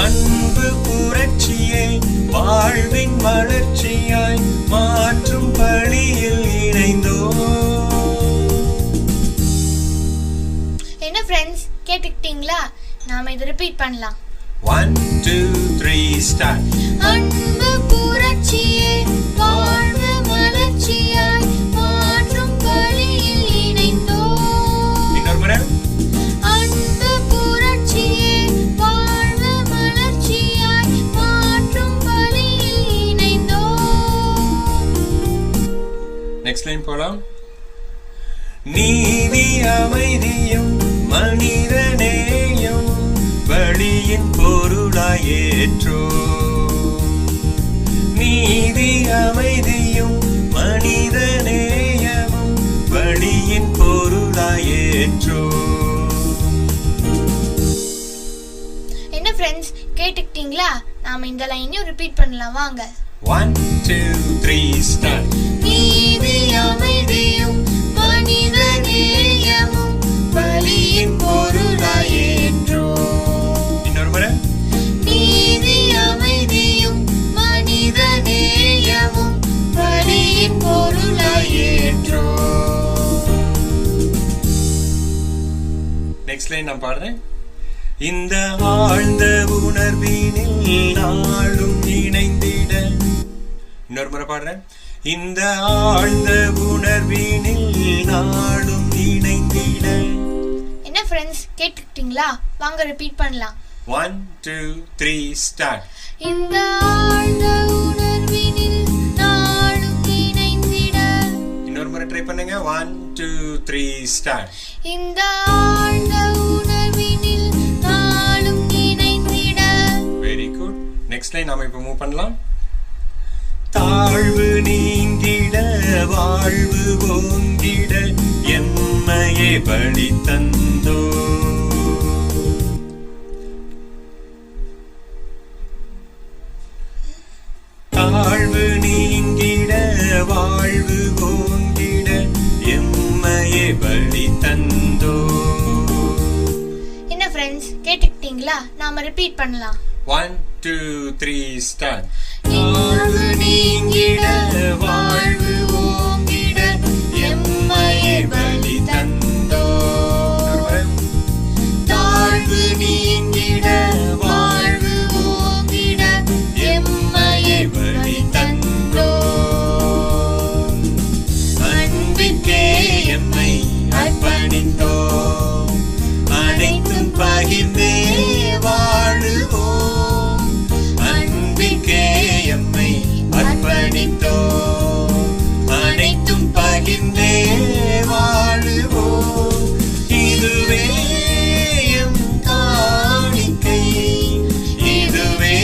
அன்பு புரட்சியை வாழ்வின் மலர்ச்சியாய் மாற்றும் பணியில் இணைந்தோ. என்ன ஃப்ரெண்ட்ஸ் கேட்டுக்கிட்டீங்களா? நாம இதை ரிப்பீட் பண்ணலாம். 1 2 3 ஸ்டார்ட். அன்பு புரட்சியே வாழ்வு மலர்ச்சியாய் மாற்றும் பணியில் இணைந்தோ. இன்னொரு முறை. அன்பு புரட்சியே வாழ்வு மலர்ச்சியாய் மாற்றும் பணியில் இணைந்தோ. நெக்ஸ்ட் லைன் போலாம். நீதி அமைதியும் மனிதநேயம் வழியின் பொருளாய் ஏற்றோ. நீதி அமைதியும் மனிதநேயமும் வழியின் பொருளாய் ஏற்றோ. என்ன ஃப்ரெண்ட்ஸ் கேட்டுக்கிட்டீங்களா? நாம இந்த லைனையும் ரிப்பீட் பண்ணலாம் வாங்க. 1 2 3 ஸ்டார்ட். நீதி அமைதியும் மனிதநேயமும் வழியின் பொருளாய் ஏற்றோ. இன்னொரு முறை. நீதி அமைதியும் மனிதநேயமும் வழியின் பொருளாய் ஏற்றோ. நெக்ஸ்ட் லைன் நான் பாடுறேன். இந்த ஆழ்ந்த உணர்வினில் நாளும் இணைந்திட. இன்னொரு முறை பாடுறேன். இந்த ஆழ்ந்த உணர்வினில் நாளும் இணைந்திட. என்ன ஃப்ரெண்ட்ஸ் கேட்டுக்கிட்டீங்களா? வாங்க ரிப்பீட் பண்ணலாம். 1 2 3 ஸ்டார்ட். இந்த ஆழ்ந்த உணர்வினில் நாளும் இணைந்திட. இன்னொரு முறை ட்ரை பண்ணுங்க. 1 2 3 ஸ்டார்ட். இந்த ஆழ்ந்த உணர்வினில் நாளும் இணைந்திட. Very good. நெக்ஸ்ட் லைன் நாம இப்ப மூவ் பண்ணலாம். தாழ்வு நீங்கிட வாழ்வு ஓங்கிட எம்மையே பலி தந்தோ. தாழ்வு நீங்கிட வாழ்வு ஓங்கிட எம்மையே பலி தந்தோ. என்ன ஃப்ரெண்ட்ஸ் கேட்டுக்கிட்டீங்களா? நாம ரிப்பீட் பண்ணலாம். 1 2 3 ஸ்டார்ட். தாழ்வு நீங்கிட வாழ்வு ஓங்கிட எம்மையே பலி தந்தோ. தாழ்வு நீங்கிட வாழ்வு ஓங்கிட எம்மையே பலி தந்தோ. அன்பிற்கே எம்மை அர்ப்பணித்தோ. அனைத்தும் பகிர்ந்தே வாழுவோம். அன்பிற்கே எம்மை அர்ப்பணித்தோ. அனைத்தும் பகிர்ந்தே வாழுவோம். இதுவே எம் காணிக்கை. இதுவே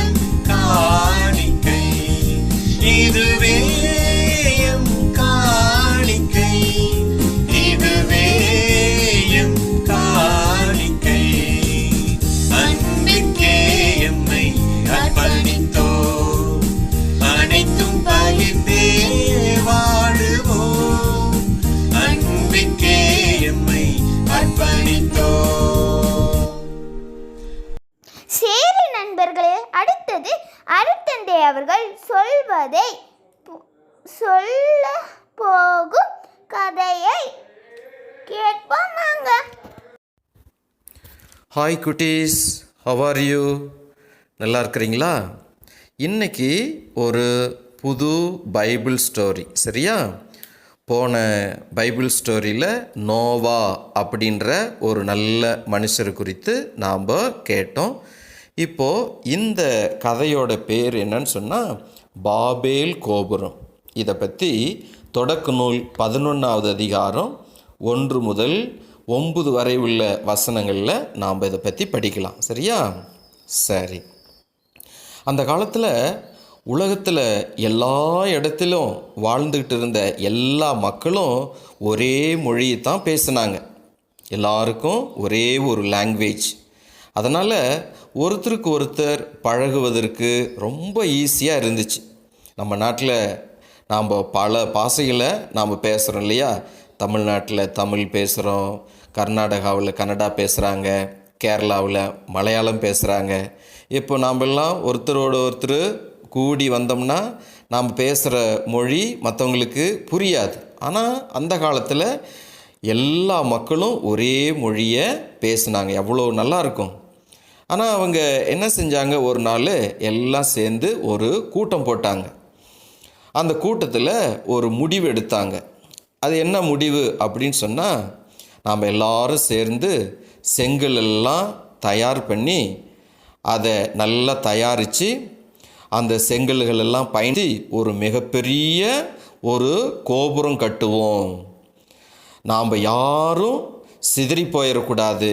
எம் காணிக்கை. இதுவே எம் காணிக்கை. இதுவே எம் காணிக்கை. அன்பிற்கே எம்மை அர்ப்பணித்தோ. அனைத்தும் பகிர்ந்தே வாழுவோம். அன்பிற்கே எம்மை அர்ப்பணித்தோ. சரி நண்பர்களே, அடுத்தது அருட்தந்தை அவர்கள் சொல்ல போகும் கதையை கேட்போம் வாங்க. ஹாய் குட்டீஸ், ஹவ் ஆர் யூ? நல்லா இருக்கிறீங்களா? இன்னைக்கு ஒரு புது பைபிள் ஸ்டோரி, சரியா? போன பைபிள் ஸ்டோரியில் நோவா அப்படின்ற ஒரு நல்ல மனுஷர் குறித்து நாம் கேட்டோம். இப்போது இந்த கதையோட பேர் என்னன்னு சொன்னால் பாபேல் கோபுரம். இதை பற்றி தொடக்க நூல் 11வது அதிகாரம் 1 முதல் 9 வரை உள்ள வசனங்களில் நாம் இதை பற்றி படிக்கலாம், சரியா? சரி. அந்த காலத்தில் உலகத்தில் எல்லா இடத்திலும் வாழ்ந்துக்கிட்டு இருந்த எல்லா மக்களும் ஒரே மொழியை தான் பேசினாங்க. எல்லாருக்கும் ஒரே ஒரு லாங்குவேஜ். அதனால் ஒருத்தருக்கு ஒருத்தர் பழகுவதற்கு ரொம்ப ஈஸியாக இருந்துச்சு. நம்ம நாட்டில் நாம் பல பாஷைகளை நாம் பேசுகிறோம் இல்லையா? தமிழ்நாட்டில் தமிழ் பேசுகிறோம், கர்நாடகாவில் கன்னடா பேசுகிறாங்க, கேரளாவில் மலையாளம் பேசுகிறாங்க. இப்போ நாம் எல்லாம் ஒருத்தரோட ஒருத்தர் கூடி வந்தோம்னா நாம் பேசுகிற மொழி மற்றவங்களுக்கு புரியாது. ஆனால் அந்த காலத்தில் எல்லா மக்களும் ஒரே மொழியை பேசினாங்க. எவ்வளோ நல்லாயிருக்கும். ஆனால் அவங்க என்ன செஞ்சாங்க, ஒரு நாள் எல்லாம் சேர்ந்து ஒரு கூட்டம் போட்டாங்க. அந்த கூட்டத்தில் ஒரு முடிவு எடுத்தாங்க. அது என்ன முடிவு அப்படின்னு சொன்னால், நாம் எல்லாரும் சேர்ந்து செங்கல் எல்லாம் தயார் பண்ணி அதை நல்லா தயாரித்து அந்த செங்கல்கள் எல்லாம் பயன்படுத்தி ஒரு மிகப்பெரிய ஒரு கோபுரம் கட்டுவோம். நாம் யாரும் சிதறி போயிடக்கூடாது.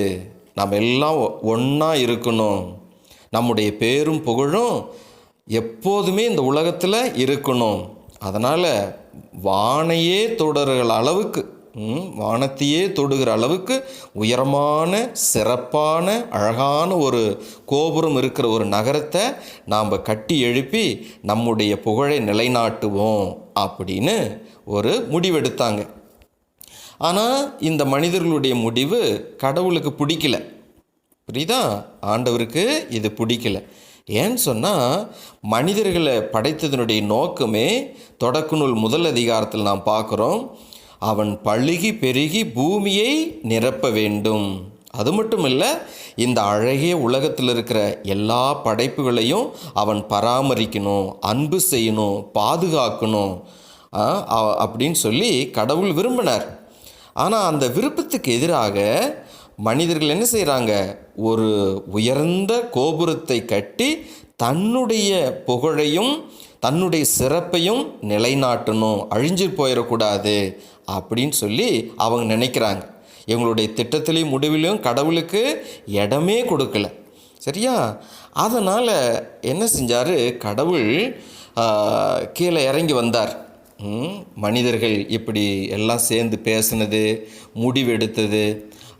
நாம் எல்லாம் ஒன்றா இருக்கணும். நம்முடைய பேரும் புகழும் எப்போதுமே இந்த உலகத்தில் இருக்கணும். அதனால் வானையே தொடுகிற அளவுக்கு வானத்தையே தொடுகிற அளவுக்கு உயரமான சிறப்பான அழகான ஒரு கோபுரம் இருக்கிற ஒரு நகரத்தை நாம் கட்டி எழுப்பி நம்முடைய புகழை நிலைநாட்டுவோம் அப்படின்னு ஒரு முடிவெடுத்தாங்க. ஆனால் இந்த மனிதர்களுடைய முடிவு கடவுளுக்கு பிடிக்கல. புரியுதா? ஆண்டவருக்கு இது பிடிக்கல. ஏன்னு சொன்னால், மனிதர்களை படைத்ததனுடைய நோக்கமே தொடக்க நூல் 1 அதிகாரத்தில் நாம் பார்க்குறோம். அவன் பழுகி பெருகி பூமியை நிரப்ப வேண்டும். அது மட்டும் இல்லை, இந்த அழகிய உலகத்தில் இருக்கிற எல்லா படைப்புகளையும் அவன் பராமரிக்கணும், அன்பு செய்யணும், பாதுகாக்கணும் அப்படின்னு சொல்லி கடவுள் விரும்பினார். ஆனால் அந்த விருப்பத்துக்கு எதிராக மனிதர்கள் என்ன செய்கிறாங்க? ஒரு உயர்ந்த கோபுரத்தை கட்டி தன்னுடைய புகழையும் தன்னுடைய சிறப்பையும் நிலைநாட்டணும், அழிஞ்சு போயிடக்கூடாது அப்படின்னு சொல்லி அவங்க நினைக்கிறாங்க. இவங்களுடைய திட்டத்திலையும் முடிவிலையும் கடவுளுக்கு இடமே கொடுக்கல. சரியா? அதனால் என்ன செஞ்சார்? கடவுள் கீழே இறங்கி வந்தார். மனிதர்கள் இப்படி எல்லாம் சேர்ந்து பேசினது, முடிவெடுத்தது,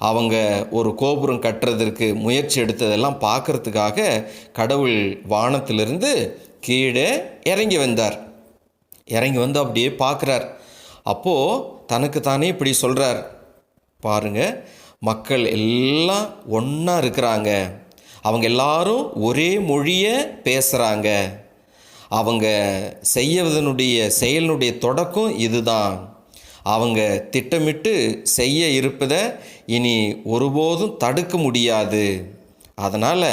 அவங்க ஒரு கோபுரம் கட்டுறதற்கு முயற்சி எடுத்ததெல்லாம் பார்க்கறதுக்காக கடவுள் வானத்திலிருந்து கீழே இறங்கி வந்தார். இறங்கி வந்து அப்படியே பார்க்குறார். அப்போது தனக்கு தானே இப்படி சொல்கிறார், பாருங்க, மக்கள் எல்லாம் ஒன்றா இருக்கிறாங்க, அவங்க எல்லாரும் ஒரே மொழியை பேசுகிறாங்க, அவங்க செய்வதனுடைய செயலினுடைய தொடக்கம் இதுதான், அவங்க திட்டமிட்டு செய்ய இருப்பதை இனி ஒருபோதும் தடுக்க முடியாது. அதனால்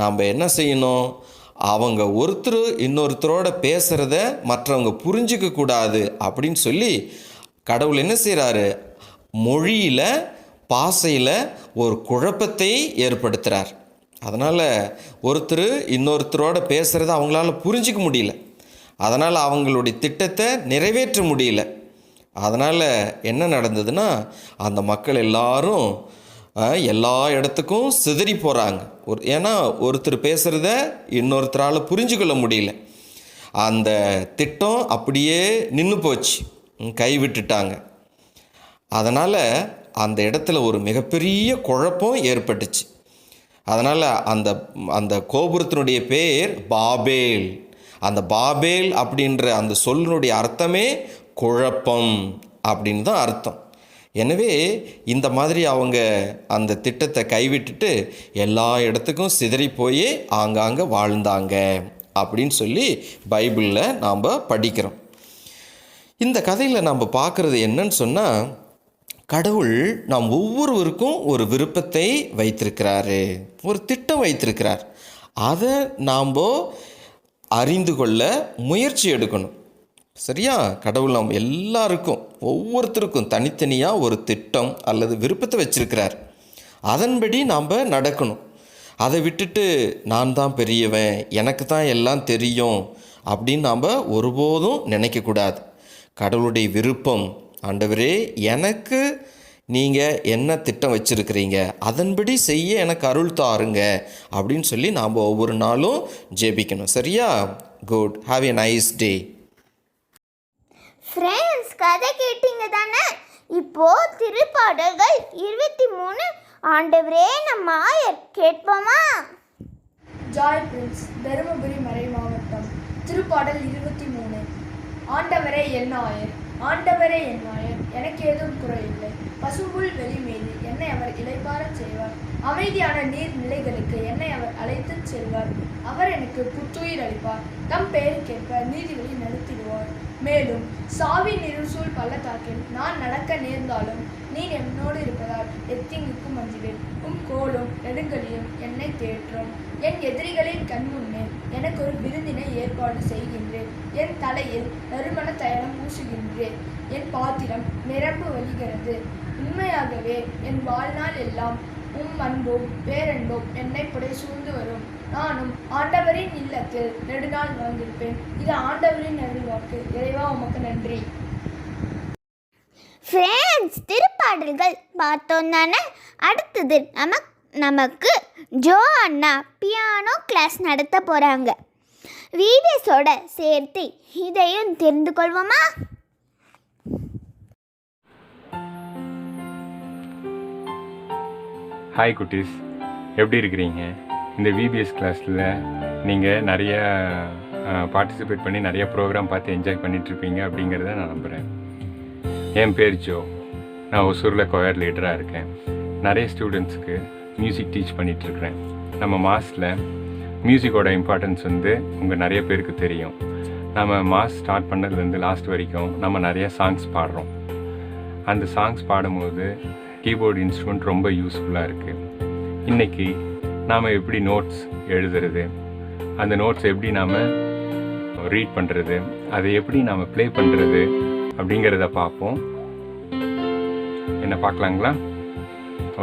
நாம் என்ன செய்யணும்? அவங்க ஒருத்தர் இன்னொருத்தரோட பேசுகிறத மற்றவங்க புரிஞ்சிக்கக்கூடாது அப்படின்னு சொல்லி கடவுள் என்ன செய்கிறாரு? மொழியில், பாசையில் ஒரு குழப்பத்தை ஏற்படுத்துகிறார். அதனால் ஒருத்தர் இன்னொருத்தரோட பேசுகிறத அவங்களால புரிஞ்சிக்க முடியல, அதனால் அவங்களுடைய திட்டத்தை நிறைவேற்ற முடியல. அதனால் என்ன நடந்ததுன்னா, அந்த மக்கள் எல்லாரும் எல்லா இடத்துக்கும் சிதறி போகிறாங்க. ஏன்னா ஒருத்தர் பேசுகிறத இன்னொருத்தரால் புரிஞ்சுக்கொள்ள முடியல. அந்த திட்டம் அப்படியே நின்று போச்சு, கைவிட்டுட்டாங்க. அதனால் அந்த இடத்துல ஒரு மிகப்பெரிய குழப்பம் ஏற்பட்டுச்சு. அதனால் அந்த கோபுரத்தினுடைய பேர் பாபேல். அந்த பாபேல் அப்படின்ற அந்த சொல்லினுடைய அர்த்தமே குழப்பம் அப்படின்னு தான் அர்த்தம். எனவே இந்த மாதிரி அவங்க அந்த திட்டத்தை கைவிட்டுட்டு எல்லா இடத்துக்கும் சிதறி போய் ஆங்காங்கே வாழ்ந்தாங்க அப்படின்னு சொல்லி பைபிளில் நாம் படிக்கிறோம். இந்த கதையில் நாம் பார்க்குறது என்னன்னு சொன்னால், கடவுள் நாம் ஒவ்வொருவருக்கும் ஒரு விருப்பத்தை வைத்திருக்கிறாரு, ஒரு திட்டம் வைத்திருக்கிறார். அதை நாம் அறிந்து கொள்ள முயற்சி எடுக்கணும். சரியா? கடவுள் நாம் எல்லாருக்கும் ஒவ்வொருத்தருக்கும் தனித்தனியாக ஒரு திட்டம் அல்லது விருப்பத்தை வச்சிருக்கிறார். அதன்படி நாம் நடக்கணும். அதை விட்டுட்டு நான் தான் பெரியவன், எனக்கு தான் எல்லாம் தெரியும் அப்படின்னு நாம் ஒருபோதும் நினைக்கக்கூடாது. கடவுளுடைய விருப்பம், ஆண்டவரே எனக்கு நீங்கள் என்ன திட்டம் வச்சுருக்கிறீங்க, அதன்படி செய்ய எனக்கு அருள் தாருங்க அப்படின்னு சொல்லி நாம் ஒவ்வொரு நாளும் ஜெபிக்கணும். சரியா? Good. Have a nice day. Friends, கதை கேட்டீங்க தானே? இப்போ திருப்பாடல்கள் 23 ஆண்டவரே நம் ஆயர் கேட்போமா? ஜாய் பிரின்ஸ், தருமபுரி மறை மாவட்டம். திருப்பாடல் 23. ஆண்டவரே என் ஆயர், ஆண்டவரே என் ஆயர், எனக்கு ஏதும் குறையில்லை. பசும்புல் வெளி மீது என்னை அவர் இளைப்பாறச் செய்வார், அமைதியான நீர் நிலைகளுக்கு என்னை அவர் அழைத்துச் செல்வார். அவர் எனக்கு புத்துயிர் அளிப்பார், தம் பெயருக்கேற்ப நீதிகளை நடத்திடுவார். மேலும் சாவின் இருசூழ் பள்ளத்தாக்கில் நான் நடக்க நேர்ந்தாலும் நீர் என்னோடு இருப்பதால் எத்தீங்குக்கும் அஞ்சுவேன். கோலும் நெடுங்கலியும் என்னை தேற்றும். என் எதிரிகளின் கண்முன்னே எனக்கு ஒரு விருந்தினை ஏற்பாடு செய்கின்றேன். என் தலையில் நறுமண தைலம் பூசுகின்றேன். என் பாத்திரம் நிரம்பு வழிகிறது. உண்மையாகவே என் வாழ்நாள் எல்லாம் அன்பும் பேரன்பும் என்னை புடை சூழ்ந்து வரும். நானும் ஆண்டவரின் இல்லத்தில் நெடுநாள் வாழ்ந்திருப்பேன். இது ஆண்டவரின் அருள்வாக்கு. இறைவா உமக்கு நன்றி. ஃப்ரெண்ட்ஸ், திருப்பாடல்கள் பார்த்தோம் தானே? அடுத்தது நமக்கு ஜோ அண்ணா பியானோ கிளாஸ் நடத்த போகிறாங்க. வீடியோஸோட சேர்த்து இதையும் தெரிந்து கொள்வோமா? ஹாய் குட்டீஸ், எப்படி இருக்கிறீங்க? இந்த விபிஎஸ் கிளாஸில் நீங்கள் நிறைய பார்ட்டிசிபேட் பண்ணி நிறைய ப்ரோக்ராம் பார்த்து என்ஜாய் பண்ணிகிட்ருப்பீங்க அப்படிங்கிறத நான் நம்புகிறேன். என் பேர் ஜோ. நான் ஒசூரில் கொயர் லீடராக இருக்கேன். நிறைய ஸ்டூடெண்ட்ஸுக்கு மியூசிக் டீச் பண்ணிகிட்ருக்கிறேன். நம்ம மாஸில் மியூசிக்கோட இம்பார்ட்டன்ஸ் உங்கள் நிறைய பேருக்கு தெரியும். நம்ம மாஸ் ஸ்டார்ட் பண்ணதுலேருந்து லாஸ்ட் வரைக்கும் நம்ம நிறைய சாங்ஸ் பாடுறோம். அந்த சாங்ஸ் பாடும்போது கீபோர்டு இன்ஸ்ட்ருமெண்ட் ரொம்ப யூஸ்ஃபுல்லாக இருக்குது. இன்றைக்கி நாம் எப்படி நோட்ஸ் எழுதுறது, அந்த நோட்ஸ் எப்படி நாம் ரீட் பண்ணுறது, அதை எப்படி நாம் ப்ளே பண்ணுறது அப்படிங்கிறத பார்ப்போம். என்ன பார்க்கலாங்களா?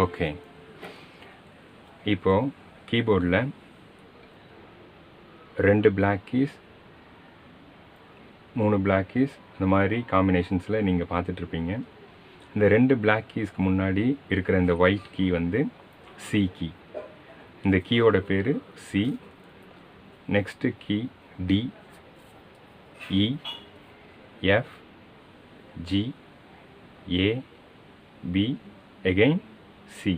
ஓகே, இப்போது கீபோர்டில் 2 பிளாக் கீஸ், 3 பிளாக் கீஸ், இந்த மாதிரி காம்பினேஷன்ஸில் நீங்கள் பார்த்துட்ருப்பீங்க. இந்த 2 பிளாக் கீஸ்க்கு முன்னாடி இருக்கிற இந்த ஒயிட் கீ வந்து சி கீ. இந்த கீயோட பேர் சி. நெக்ஸ்ட்டு கீ டி, இ, எஃப், ஜி, ஏ, பி, எகெயின் சி.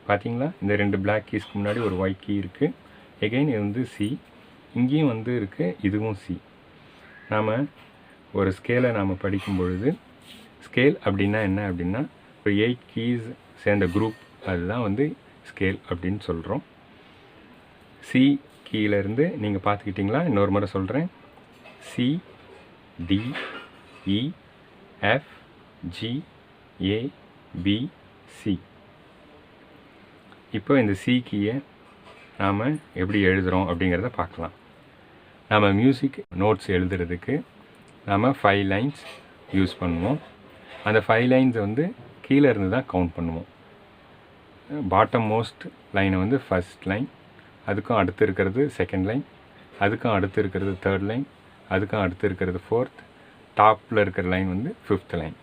பார்த்தீங்களா? இந்த 2 பிளாக் கீஸ்க்கு முன்னாடி ஒரு ஒயிட் கீ இருக்குது. எகெயின் இது வந்து சி. இங்கேயும் வந்து இருக்குது, இதுவும் சி. நாம் ஒரு ஸ்கேலை நாம் படிக்கும் பொழுது, ஸ்கேல் அப்படின்னா என்ன அப்படின்னா ஒரு 8 கீஸ் சேர்ந்த குரூப், அதுதான் வந்து ஸ்கேல் அப்படின்னு சொல்கிறோம். சி கீழேருந்து நீங்கள் பார்த்துக்கிட்டிங்களா? இன்னொரு முறை சொல்கிறேன். சி, டி, இ, எஃப், ஜி, ஏ, பி, சி. இப்போ இந்த சி கீயை நாம் எப்படி எழுதுகிறோம் அப்படிங்கிறத பார்க்கலாம். நாம் மியூசிக் நோட்ஸ் எழுதுறதுக்கு நாம் 5 லைன்ஸ் யூஸ் பண்ணுவோம். அந்த 5 லைன்ஸை வந்து கீழே இருந்து தான் கவுண்ட் பண்ணுவோம். பாட்டம் மோஸ்ட் லைனை வந்து ஃபர்ஸ்ட் லைன், அதுக்கும் அடுத்து இருக்கிறது செகண்ட் லைன், அதுக்கும் அடுத்து இருக்கிறது தேர்ட் லைன், அதுக்கும் அடுத்து இருக்கிறது ஃபோர்த், டாப்பில் இருக்கிற லைன் வந்து ஃபிஃப்த் லைன்.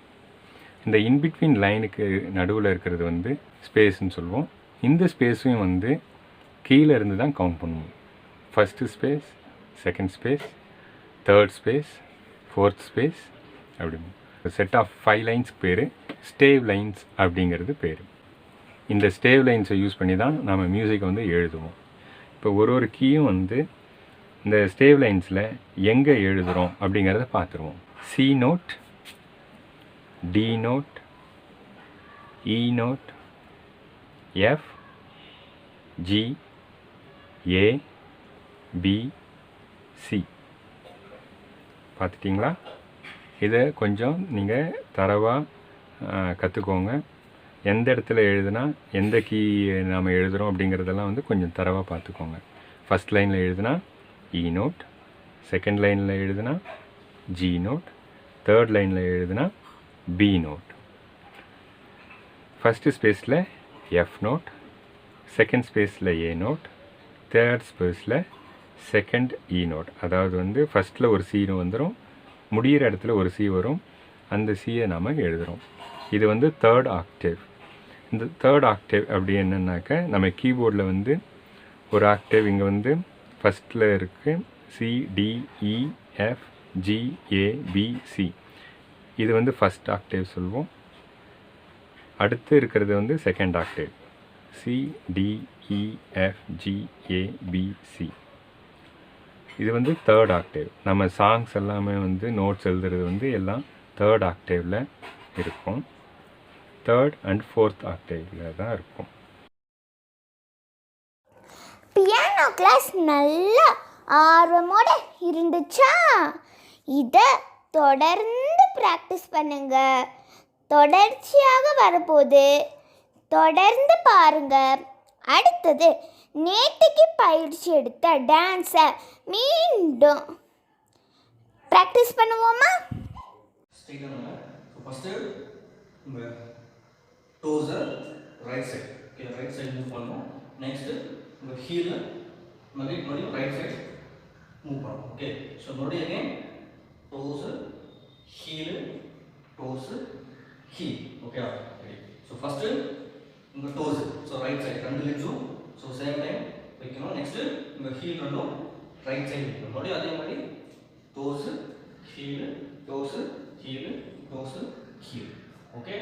இந்த இன்பிட்வீன் லைனுக்கு நடுவில் இருக்கிறது வந்து ஸ்பேஸ்ன்னு சொல்லுவோம். இந்த ஸ்பேஸையும் வந்து கீழே இருந்து தான் கவுண்ட் பண்ணுவோம். First space, second space, third space, fourth space அப்படி. செட் ஆஃப் 5 லைன்ஸ்க்கு பேர் ஸ்டேவ் லைன்ஸ் அப்படிங்கிறது பேர். இந்த ஸ்டேவ் லைன்ஸை யூஸ் பண்ணி தான் நம்ம மியூசிக்கை வந்து எழுதுவோம். இப்போ ஒரு கீயும் வந்து இந்த ஸ்டேவ் லைன்ஸில் எங்கே எழுதுகிறோம் அப்படிங்கிறத பார்த்துருவோம். சி நோட், டி நோட், இ நோட், எஃப், ஜி, ஏ, பி, சி. பார்த்துட்டிங்களா? இதை கொஞ்சம் நீங்கள் தரவாக கற்றுக்கோங்க. எந்த இடத்துல எழுதுனா எந்த கீ நாம் எழுதுகிறோம் அப்படிங்கிறதெல்லாம் வந்து கொஞ்சம் தரவாக பார்த்துக்கோங்க. ஃபஸ்ட் லைனில் எழுதுனா இ நோட், செகண்ட் லைனில் எழுதுனா ஜி நோட், தேர்ட் லைனில் எழுதுனா பி நோட். ஃபஸ்ட்டு ஸ்பேஸில் எஃப் நோட், செகண்ட் ஸ்பேஸில் ஏ நோட், தேர்ட் ஸ்பேஸில் செகண்ட் இ நோட். அதாவது வந்து ஃபஸ்ட்டில் ஒரு சி வந்துடும், முடிகிற இடத்துல ஒரு சி வரும், அந்த சியை நாம் எழுதுகிறோம். இது வந்து தேர்ட் ஆக்டேவ். இந்த தேர்ட் ஆக்டேவ் அப்படி என்னன்னாக்க, நம்ம கீபோர்டில் வந்து ஒரு ஆக்டேவ் இங்கே வந்து ஃபஸ்ட்டில் இருக்குது, சி, டி, இ, எஃப், ஜி, ஏ, பி, சி. இது வந்து ஃபஸ்ட் ஆக்டேவ் சொல்லுவோம். அடுத்து இருக்கிறது வந்து செகண்ட் ஆக்டேவ், சி, டி, இ, எஃப், ஜி, ஏ, பி, சி. இது வந்து தேர்ட் ஆக்டேவ். நம்ம சாங்ஸ் எல்லாமே வந்து நோட்ஸ் எழுதுறது வந்து எல்லாம் தேர்ட் ஆக்டேவில் இருக்கும். தேர்ட் அண்ட் ஃபோர்த் ஆக்டேவில் தான் இருக்கும். பியானோ கிளாஸ் நல்லா ஆர்வமோட இருந்துச்சா? இதை தொடர்ந்து ப்ராக்டிஸ் பண்ணுங்க. தொடர்ச்சியாக வரப்போகுது, தொடர்ந்து பாருங்க. அடுத்தது நேற்றுக்கு பயிற்சி எடுத்த டான்ஸை மீண்டும் ப்ராக்டிஸ் பண்ணுவோமா? ஃபஸ்ட்டு உங்கள் டோஸை right side, okay, right side move பண்ணணும். நெக்ஸ்ட்டு உங்கள் ஹீலை மறுபடியும் ரைட் சைடு மூவ் பண்ணணும். ஓகே, ஸோ மறுபடியும் again toes, heel, toes, heel. Okay, ready. So first உங்கள் டோஸு, ஸோ ரைட் சைடு 2 லெக்ஸும் ஸோ சேம் டைம் வைக்கணும். நெக்ஸ்ட்டு உங்கள் ஹீல் ரெண்டும் ரைட் சைடு வைக்கணும். மறுபடியும் அதே மாதிரி toes, heel, toes, heel, toes, heel. Okay,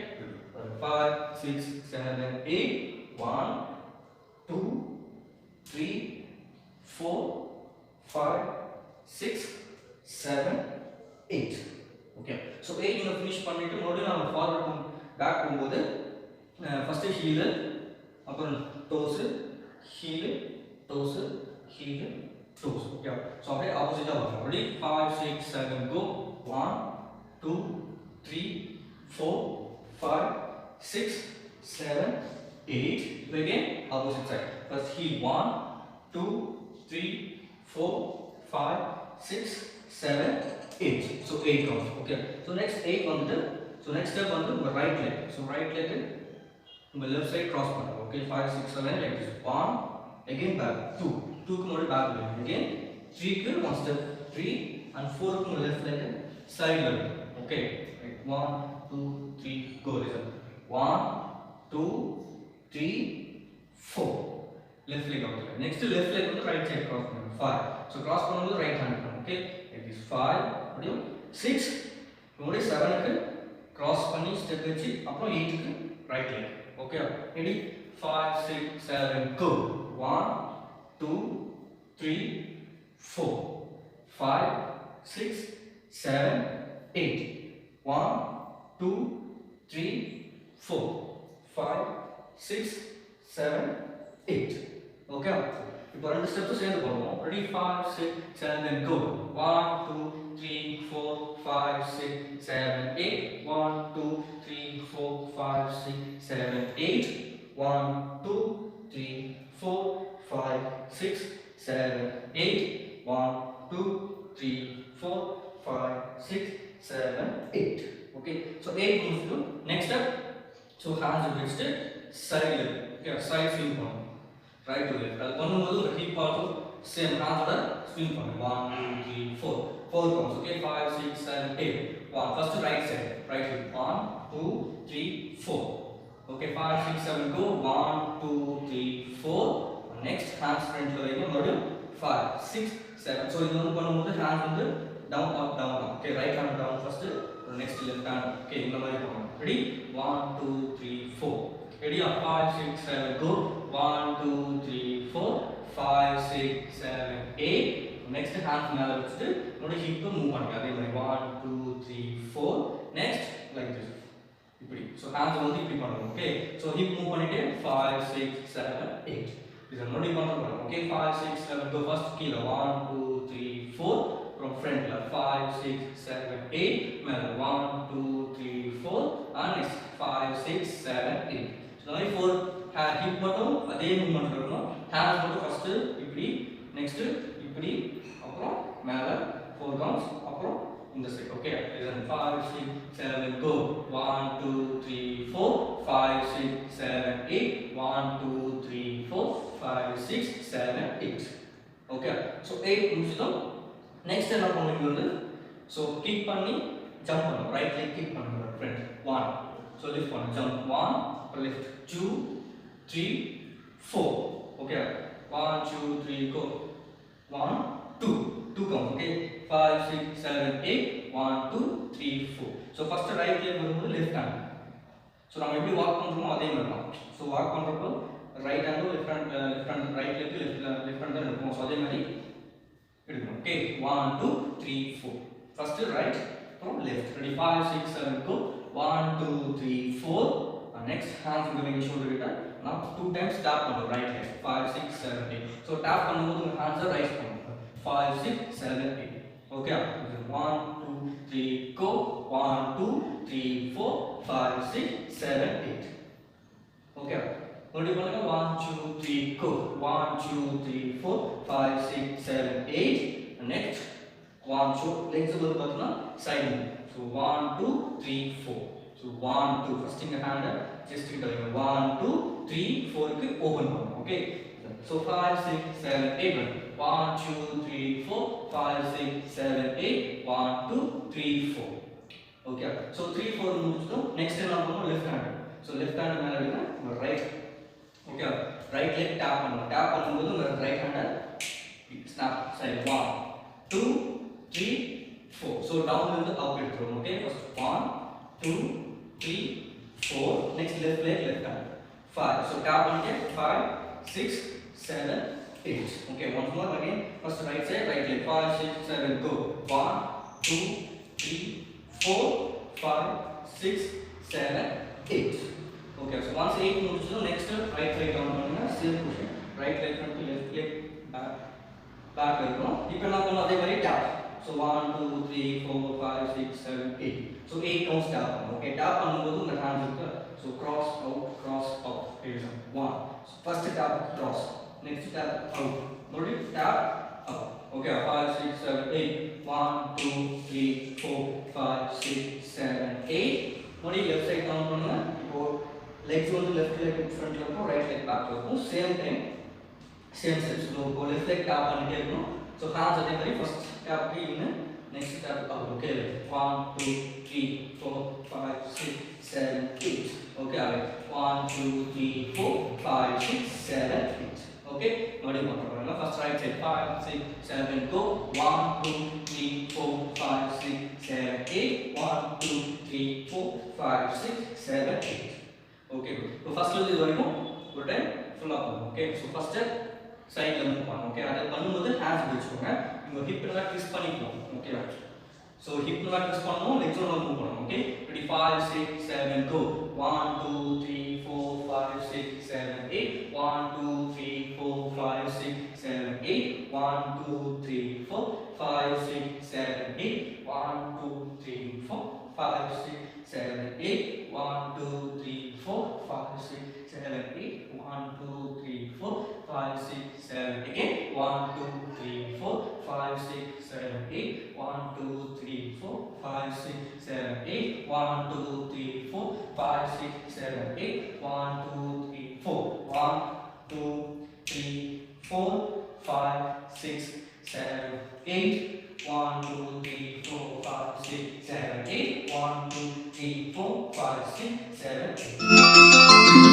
5, 6, 7, 8. 1, 2, 3, 4, 5, 6, 7, 8. Okay, so 8 நீங்கள் ஃபினிஷ் பண்ணிவிட்டு மறுபடியும் நம்ம ஃபார்வர்ட் பேக் போகும்போது ஃபஸ்ட்டு ஹீலு, அப்புறம் dose, heel, toes, heel, dose. Okay, so அப்படியே ஆப்போசிட்டாக வரும். ரெடி? 5, 6, 7, go. 1, 2, 3, 4, 5, 6, 7, 8. இப்போ again opposite side. First heel 1, 2, 3, 4, 5, 6, 7, 8. So 8 counts. Okay. So next 8 வந்துட்டு ஸோ நெக்ஸ்ட் ஸ்டெப் வந்து உங்கள் right leg. So right leg உங்கள் லெஃப்ட் சைட் க்ராஸ் பண்ணுங்க. Okay 5 6 7 like this 1 again back 2 2க்கு முன்னாடி பேக் போடுங்க. அகைன் 3க்கு ஒன் ஸ்டெப் 3 அண்ட் 4க்கு உங்கள் லெஃப்ட் லெக் சைடில் இருக்கு. Okay 1 2 3 go. Listen 1 2 3 4 left leg out. Next left leg வந்து right side cross பண்ணுங்க. 5. So cross பண்ணும்போது right hand பண்ணுங்க. Okay. Like this 5 அப்படியே 6 முன்னாடி 7க்கு cross பண்ணி ஸ்டெப் வச்சு அப்புறம் 8க்கு right leg. Okay. Ready? 5 6 7 go. 1 2 3 4 5 6 7 8 1 2 3 4 5 6 7 8. Okay. இப்போ ரெண்டு ஸ்டெப்ஸ் சேர்ந்து போடுவோம். Ready 5 6 7 go. 1 2 3 4 5 6 7 8 1 2 3 4 5 6 7 8 1 2 3 4 5 6 7 8 1 2 3 4 5 6 7 8. Okay. So 8 moves to next step. So hands are fixed side leg. Okay, side swing பண்ணுங்க. Right to left. அது பண்ணும்போது ஒரு ஹிப் ஆல்சோ சேம் ஹேண்டோட ஸ்விங் பண்ணுங்க. 1 2 3 4 4 counts. Okay, 5 6 7 8 1 first right side right hip 1 2 3 4. Okay, 5 6 7 go. 1 2 3 4 next hands front ல வைங்க. மறுபடியும் 5 6 7. So இது வந்து பண்ணும்போது ஹேண்ட் வந்து down up down up. Okay, right hand down first, next left hand. Okay, இந்த மாதிரி பண்ணுங்க. Ready? 1 2 3 4. Ready? 5 6 7 go. 1 2 3 4 5 6 7 8. Next hand மேல வச்சிட்டு உங்க ஹிப் மூவ் பண்ணுங்க. அதே மாதிரி 1 2 3 4 next like this. இப்படி. So hands வந்து இப்படி பண்ணணும். Okay. So hip move பண்ணிட்டு 5 6 7 8. இது மறுபடி பண்றோம். Okay, 5 6 7 go first கீழ 1 2 3 4 from front la 5 6 7 8 மேல 1 2 3 4 and next 5 6 7 8. So now 4 hip மட்டும் அதே மூவ்மெண்ட் இருக்கணும். hands மட்டும் first இப்படி next இப்படி அப்புறம் மேல 4 counts அப்புறம் இந்த side. Okay, then 5 6 7 go. 1 2 3 4 5 6 7 8 1 2 3 4 5 6 7 8. Okay, so 8 முடிச்சிட்டோம். நெக்ஸ்ட் என்ன பண்ணுவீங்க வந்து so kick பண்ணி ஜம்ப் பண்ணணும். ரைட் லெக் கிக் பண்ணுங்க ஃப்ரண்ட் 1. so lift பண்ணு jump 1 lift 2 3 4. Okay, 1 2 3 go. 1 2 2 count. Okay, 5 6 7 8 1 2 3 4. so first right leg வரும்போது left hand. so நம்ம எப்படி வாக் பண்றோமோ அதே மாதிரி தான். so வாக் பண்றப்போ right hand left hand right leg left hand தான் இருக்கும். so அதே மாதிரி எடுக்கணும். Okay, 1 2 3 4. first right from left. ready? 5 6 7 go. 1 2 3 4. next hands இங்க வைங்க shoulder கிட்ட. now 2 times tap பண்ணுங்க right leg. 5 6 7 8. so tap பண்ணும்போது உங்க hands ரைஸ் பண்ணுங்க. 5 6 7 8. okay, 1 2 3 go. 1 2 3 4 5 6 7 8. okay, மறுபடியும் பண்ணுங்க. 1 2 3 go. 1 2 3 4 5 6 7 8. next 1 2 legs வந்து பார்த்தீங்கன்னா side move. so 1 2 3 4. so 1 2 first in hand chest கிட்ட வைங்க. 1 2 3 4 க்கு ஓபன் பண்ணுங்க. okay, so 5 6 7 8 1 2 3 4 5 6 7 8 1 2 3 4. okay, so 3 4 முடிச்சிட்டோம். next என்ன பண்ணனும்? left hand. so left hand மேல வைங்க. right. okay, right leg tap பண்ணனும். tap பண்ணும்போது உங்க right hand snap side 1 2 3 4. so down இருந்து up எடுத்துறோம். okay, first 1 2 3 4. next left leg left hand 5. so tap பண்ணிட்டு 5 6 7 8. okay, once more again. first right side right leg 5 6 7 go. 1 2 3 4 5 6 7 8. okay, so once 8 முடிச்சோம். next right leg down பண்ணுங்க. same position. right leg front left leg back இருக்கும். இப்போ என்ன பண்ணனும்? அதே மாதிரி tap. so 1 2 3 4 5 6 7 8. so 8 counts tap பண்ணுங்க. okay, tap பண்ணும்போது உங்க hands இருக்கு. so cross out here 1. so first tap cross. next tap out. மறுபடியும் tap out. okay, 5 6 7 8 1 2 3 4 5 6 7 8 மறுபடியும் லெஃப்ட் சைடு கவுண்ட் பண்ணுங்க. இப்போ லெக்ஸ் வந்து லெஃப்ட் லெக் ஃப்ரண்ட்ல இருக்கும், ரைட் லெக் பேக்ல இருக்கும். Same time same steps. இப்போ லெஃப்ட் லெக் டேப் பண்ணிட்டே இருக்கணும். ஸோ ஹேண்ட்ஸ் அதே மாதிரி ஃபர்ஸ்ட் டேப் இன்னு next tape out. Okay 1 2 3 4 5 6 7 8. Okay alright 1 2 3 4 5 6 7 8. Okay மறுபடியும் பண்ணுறோம். First right side 5 6 7 go 1 2 3 4 5 6 7 8 1 2 3 4 5 6 7 8. Okay இப்போ ஃபர்ஸ்ட்ல இருந்து இது வரைக்கும் ஒரு டைம் ஃபுல்லா பண்ணுங்க. ஓகே ஸோ ஃபர்ஸ்ட் சைடுல மூவ் பண்ணுங்க. ஓகே அதை பண்ணும்போது ஹேண்ட்ஸ் வச்சுக்கோங்க. உங்க ஹிப் நல்லா ட்விஸ்ட் பண்ணிக்கணும். ஓகே ஸோ ஹிப் நல்லா ட்விஸ்ட் பண்ணணும், லெக்ஸ் நல்லா மூவ் பண்ணணும். Okay ready 5 6 7 go 1 2 3 4 5 6 7 8 1 2 3 4 5 6 7 8 1 2 3 4 5 6 7 8 1 2 3 4 5 6 7 8 1 2 3 4 5 6 7 8 1 2 3 4 5 6 7 again 1 2 3 4 5 6 7 8 1 2 3 4 5 6 7 8 1 2 3 4 5 6 7 8 1 2 3 4 1 2 3 4 5 6 7 8 1 2 3 4 5 6 7 8 1 2 3 4 5 6 7 8.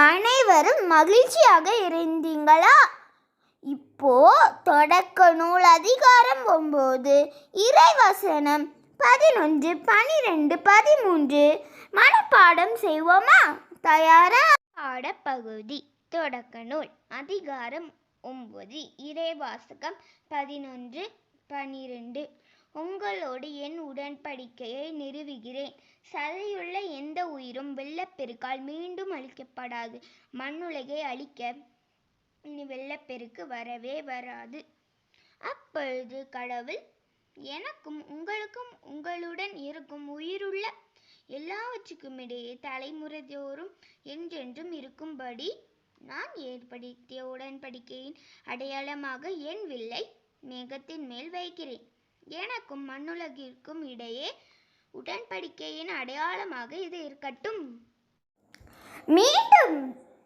அனைவரும் மகிழ்ச்சியாக இருந்தீங்களா? இப்போ தொடக்க நூல் அதிகாரம் 9 இறைவசனம் 11 12 13 மனப்பாடம் செய்வோமா? தயாரா? பாடப்பகுதி தொடக்க நூல் அதிகாரம் 9 இறைவாசகம் 11 12. உங்களோடு என் உடன்படிக்கையை நிறுவுகிறேன். சதையுள்ள எந்த உயிரும் வெள்ளப்பெருக்கால் மீண்டும் அழிக்கப்படாது. மண்ணுலகை அழிக்க வெள்ளப்பெருக்கு வரவே வராது. அப்பொழுது கடவுள் எனக்கும் உங்களுக்கும் உங்களுடன் இருக்கும் உயிருள்ள எல்லாவற்றுக்கும் இடையே தலைமுறைதோறும் என்றென்றும் இருக்கும்படி நான் ஏற்படுத்திய உடன்படிக்கையின் அடையாளமாக என் வில்லை மேகத்தின் மேல் வைக்கிறேன். எனக்கும் மண்ணுலகிற்கும் இடையே உடன்படிக்கையின் அடையாளமாக இது இருக்கட்டும். மீண்டும்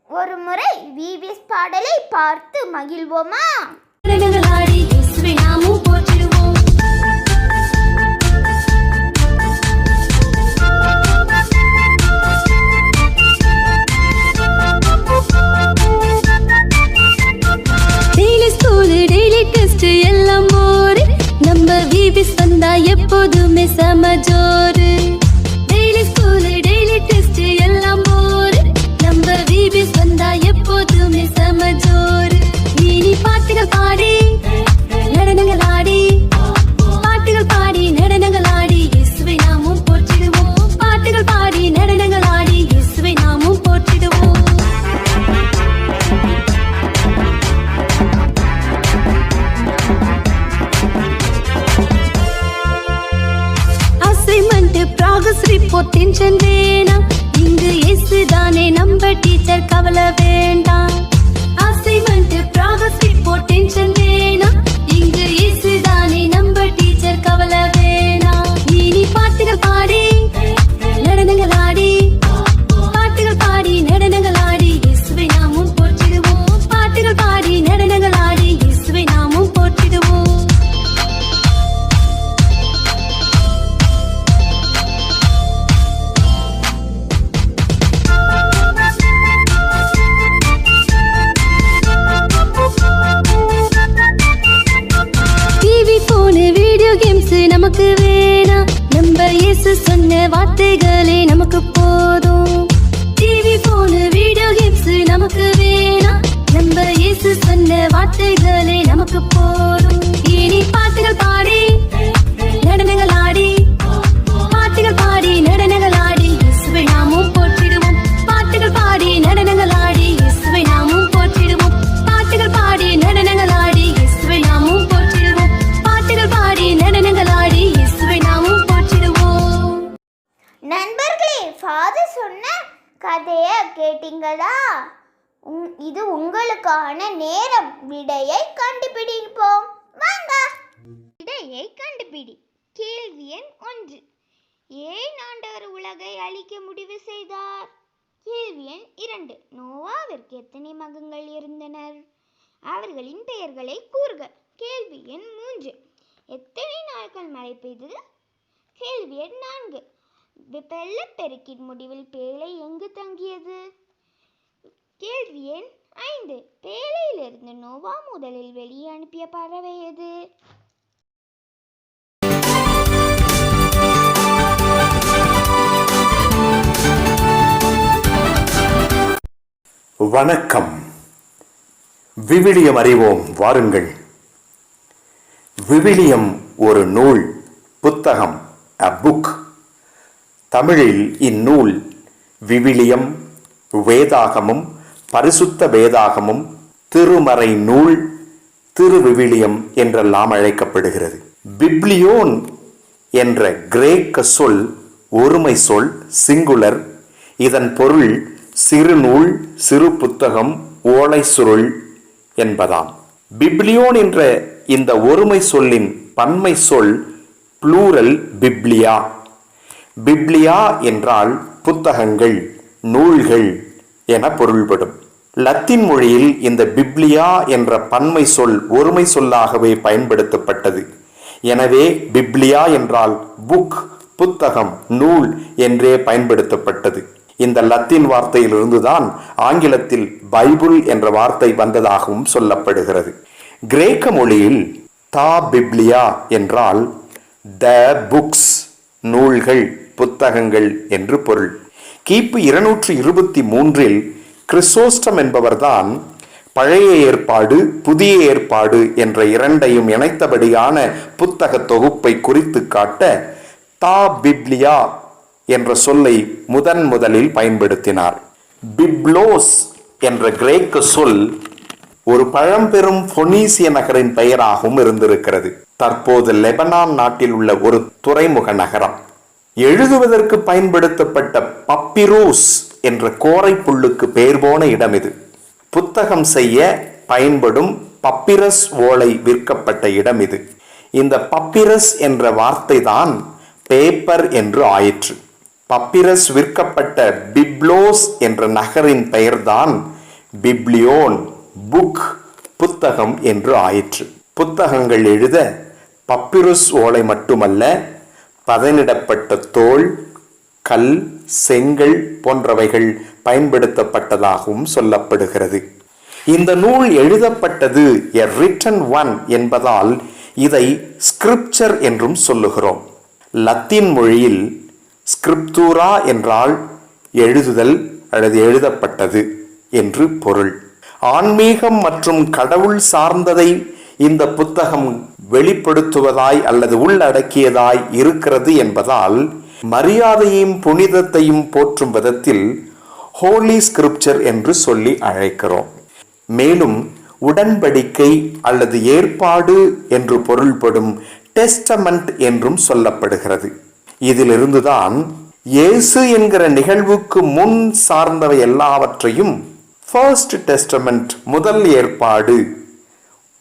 ஒரு முறை VBS பாடலை பார்த்து மகிழ்வோமா? எல்லாம் போரு நம்ம VBS வந்தா எப்போதுமே சமஜோரு. டெய்லி ஸ்கூலு டெய்லி டெஸ்ட் எல்லாம் போரு நம்ம VBS வந்தா எப்போதுமே சமஜோரு. நீ பாட்டுகள் பாடி நடனங்கள் ஆடி பாட்டுகள் பாடி நடனங்கள் ஆடி இயேசுவை நாமும் போற்றிடுவோம். பாட்டுகள் பாடி நடனங்கள் ஆடி இயேசுவை நாமும் போற்றிடுவோம். ப்ராக்ரஸ் ரிப்போர்ட் டென்ஷன் வேணாம். இங்கு இயேசு தானே நம்ம டீச்சர், கவலை வேண்டாம். அசைன்மெண்ட் ப்ராக்ரஸ் ரிப்போர்ட் டென்ஷன் வேணாம். இங்கு இயேசு தானே நம்ம டீச்சர், கவலை வேணாம். இனி பாட்டுகள் பாடி நடனங்கள் ஆடி பாட்டுகள் பாடி நடனங்கள் ஆடி இயேசுவை நாமும் போற்றிடுவோம். பாட்டுகள் பாடி நடனங்கள் ஆடி இயேசுவை நாமும் போற்றிடுவோம். வார்த்தைகளே நமக்கு போதும். இனி பாட்டுகள் பாடி நடனங்கள் ஆடி, பாட்டுகள் பாடி நடனங்கள் ஆடி இயேசுவை நாமும் போற்றிடுவோம். பாட்டுகள் பாடி நடனங்கள் ஆடி இயேசுவை நாமும் போற்றிடுவோம். பாட்டுகள் பாடி நடனங்கள் ஆடி இயேசுவை நாமும் போற்றிடுவோம். பாட்டுகள் பாடி நடனங்கள் ஆடி இயேசுவை நாமும் போற்றிடுவோம். நண்பர்களே, ஃபாதர் சொன்ன கதையை கேட்டீங்களா? இது உங்களுக்கான நேரம். விடையை கண்டுபிடிப்போம். வாங்க. விடையை கண்டுபிடி. கேள்வி எண் 1. ஏன் ஆண்டவர் உலகை அழிக்க முடிவு செய்தார்? கேள்வி எண் 2. நோவாவிற்கு எத்தனை மகன்கள் இருந்தனர்? அவர்களின் பெயர்களை கூறுக. கேள்வி எண் 3. எத்தனை நாட்கள் மழை பெய்தது? கேள்வி எண் 4. வெள்ளப்பெருக்கின் முடிவில் பேழை எங்கு தங்கியது? கேள்வி எண் 5. பேழையிலிருந்து நோவா முதலில் வெளியே அனுப்பிய பறவை எது? வணக்கம். விவிலியம் அறிவோம் வாருங்கள். விவிலியம் ஒரு நூல், புத்தகம், a book. தமிழில் இந்நூல் விவிலியம், வேதாகமும், பரிசுத்த வேதாகமும், திருமறை நூல், திருவிவிலியம் என்றெல்லாம் அழைக்கப்படுகிறது. பிப்ளியோன் என்ற கிரேக்க சொல் ஒருமை சொல், சிங்குலர். இதன் பொருள் சிறு நூல், சிறு புத்தகம், ஓலை சுருள் என்பதாம். பிப்ளியோன் என்ற இந்த ஒருமை சொல்லின் பன்மை சொல் ப்ளூரல் பிப்ளியா. பிப்ளியா என்றால் புத்தகங்கள், நூல்கள் என பொருள்படும். லத்தீன் மொழியில் இந்த பிப்ளியா என்ற பன்மை சொல் ஒருமை சொல்லாகவே பயன்படுத்தப்பட்டது. எனவே பிப்ளியா என்றால் புக், புத்தகம், நூல் என்றே பயன்படுத்தப்பட்டது. இந்த லத்தீன் வார்த்தையிலிருந்துதான் ஆங்கிலத்தில் பைபிள் என்ற வார்த்தை வந்ததாகவும் சொல்லப்படுகிறது. கிரேக்க மொழியில் தா பிப்ளியா என்றால் த புக்ஸ், நூல்கள், புத்தகங்கள் என்று பொருள். கிபி 223 கிறிசோஸ்டம் என்பவர்தான் பழைய ஏற்பாடு, புதிய ஏற்பாடு என்ற இரண்டையும் இணைத்தபடியான புத்தக தொகுப்பை குறித்து காட்ட தா பிப்ளியா என்ற சொல்லை முதலில் பயன்படுத்தினார். பிப்ளோஸ் என்ற கிரேக்க சொல் ஒரு பழம்பெரும் பொனீசிய நகரின் பெயராகவும் இருந்திருக்கிறது. தற்போது லெபனான் நாட்டில் உள்ள ஒரு துறைமுக நகரம். எழுதுவதற்கு பயன்படுத்தப்பட்ட பப்பிரூஸ் என்ற கோரை புல்லுக்கு பெயர் போன இடம் இது. புத்தகம் செய்ய பயன்படும் பப்பிரஸ் ஓலை விற்கப்பட்ட இடம் இது. இந்த பப்பிரஸ் என்ற வார்த்தை தான் பேப்பர் என்று ஆயிற்று. பப்பிரஸ் விற்கப்பட்ட பிப்ளோஸ் என்ற நகரின் பெயர்தான் பிப்ளியோன், புக், புத்தகம் என்று ஆயிற்று. புத்தகங்கள் எழுத பப்பிரஸ் ஓலை மட்டுமல்ல, பதனிடப்பட்ட தோல், கல், செங்கல் போன்றவைகள் பயன்படுத்தப்பட்டதாகவும் சொல்லப்படுகிறது. இந்த நூல் எழுதப்பட்டது a written one என்பதால் இதை ஸ்கிரிப்சர் என்றும் சொல்லுகிறோம். லத்தீன் மொழியில் ஸ்கிரிப்தூரா என்றால் எழுதுதல் அல்லது எழுதப்பட்டது என்று பொருள். ஆன்மீகம் மற்றும் கடவுள் சார்ந்ததை இந்த புத்தகம் வெளிப்படுத்துவதாய் அல்லது உள்ளடக்கியதாய் இருக்கிறது என்பதால் மரியாதையும் புனிதத்தையும் போற்றும் விதத்தில் ஹோலி ஸ்கிரிப்சர் என்று சொல்லி அழைக்கிறோம். மேலும் உடன்படிக்கை அல்லது ஏற்பாடு என்று பொருள்படும் டெஸ்டமெண்ட் என்றும் சொல்லப்படுகிறது. இதிலிருந்துதான் இயேசு என்கிற நிகழ்வுக்கு முன் சார்ந்தவை எல்லாவற்றையும் ஃபர்ஸ்ட் டெஸ்டமெண்ட், முதல் ஏற்பாடு,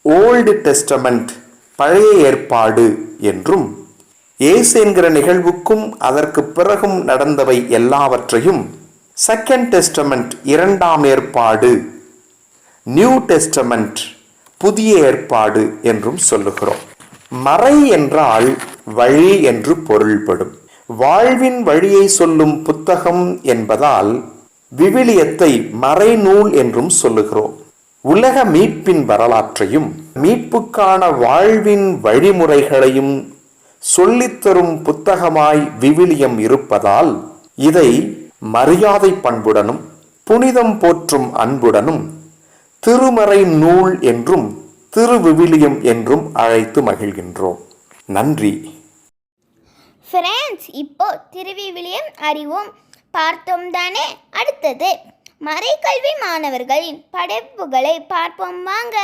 ஓல்டு டெஸ்டமெண்ட், பழைய ஏற்பாடு என்றும், இயேசு என்கிற நிகழ்வுக்கும் அதற்கு பிறகும் நடந்தவை எல்லாவற்றையும் செகண்ட் டெஸ்டமெண்ட், இரண்டாம் ஏற்பாடு, நியூ டெஸ்டமெண்ட், புதிய ஏற்பாடு என்றும் சொல்லுகிறோம். மறை என்றால் வழி என்று பொருள்படும். வாழ்வின் வழியை சொல்லும் புத்தகம் என்பதால் விவிலியத்தை மறைநூல் என்றும் சொல்லுகிறோம். உலக மீட்பின் வரலாற்றையும் மீட்புக்கான வாழ்வின் வழிமுறைகளையும் சொல்லித்தரும் புத்தகமாய் விவிலியம் இருப்பதால் இதை மரியாதை பண்புடனும் புனிதம் போற்றும் அன்புடனும் திருமறை நூல் என்றும் திருவிவிலியம் என்றும் அழைத்து மகிழ்கின்றோம். நன்றி. ஃப்ரெண்ட்ஸ், இப்போ திருவிவிலியம் அறிவோம் பார்த்தோம் தானே. அடுத்தது மறைக்கல்வி மாணவர்களின் படைப்புகளை பார்ப்போம் வாங்க.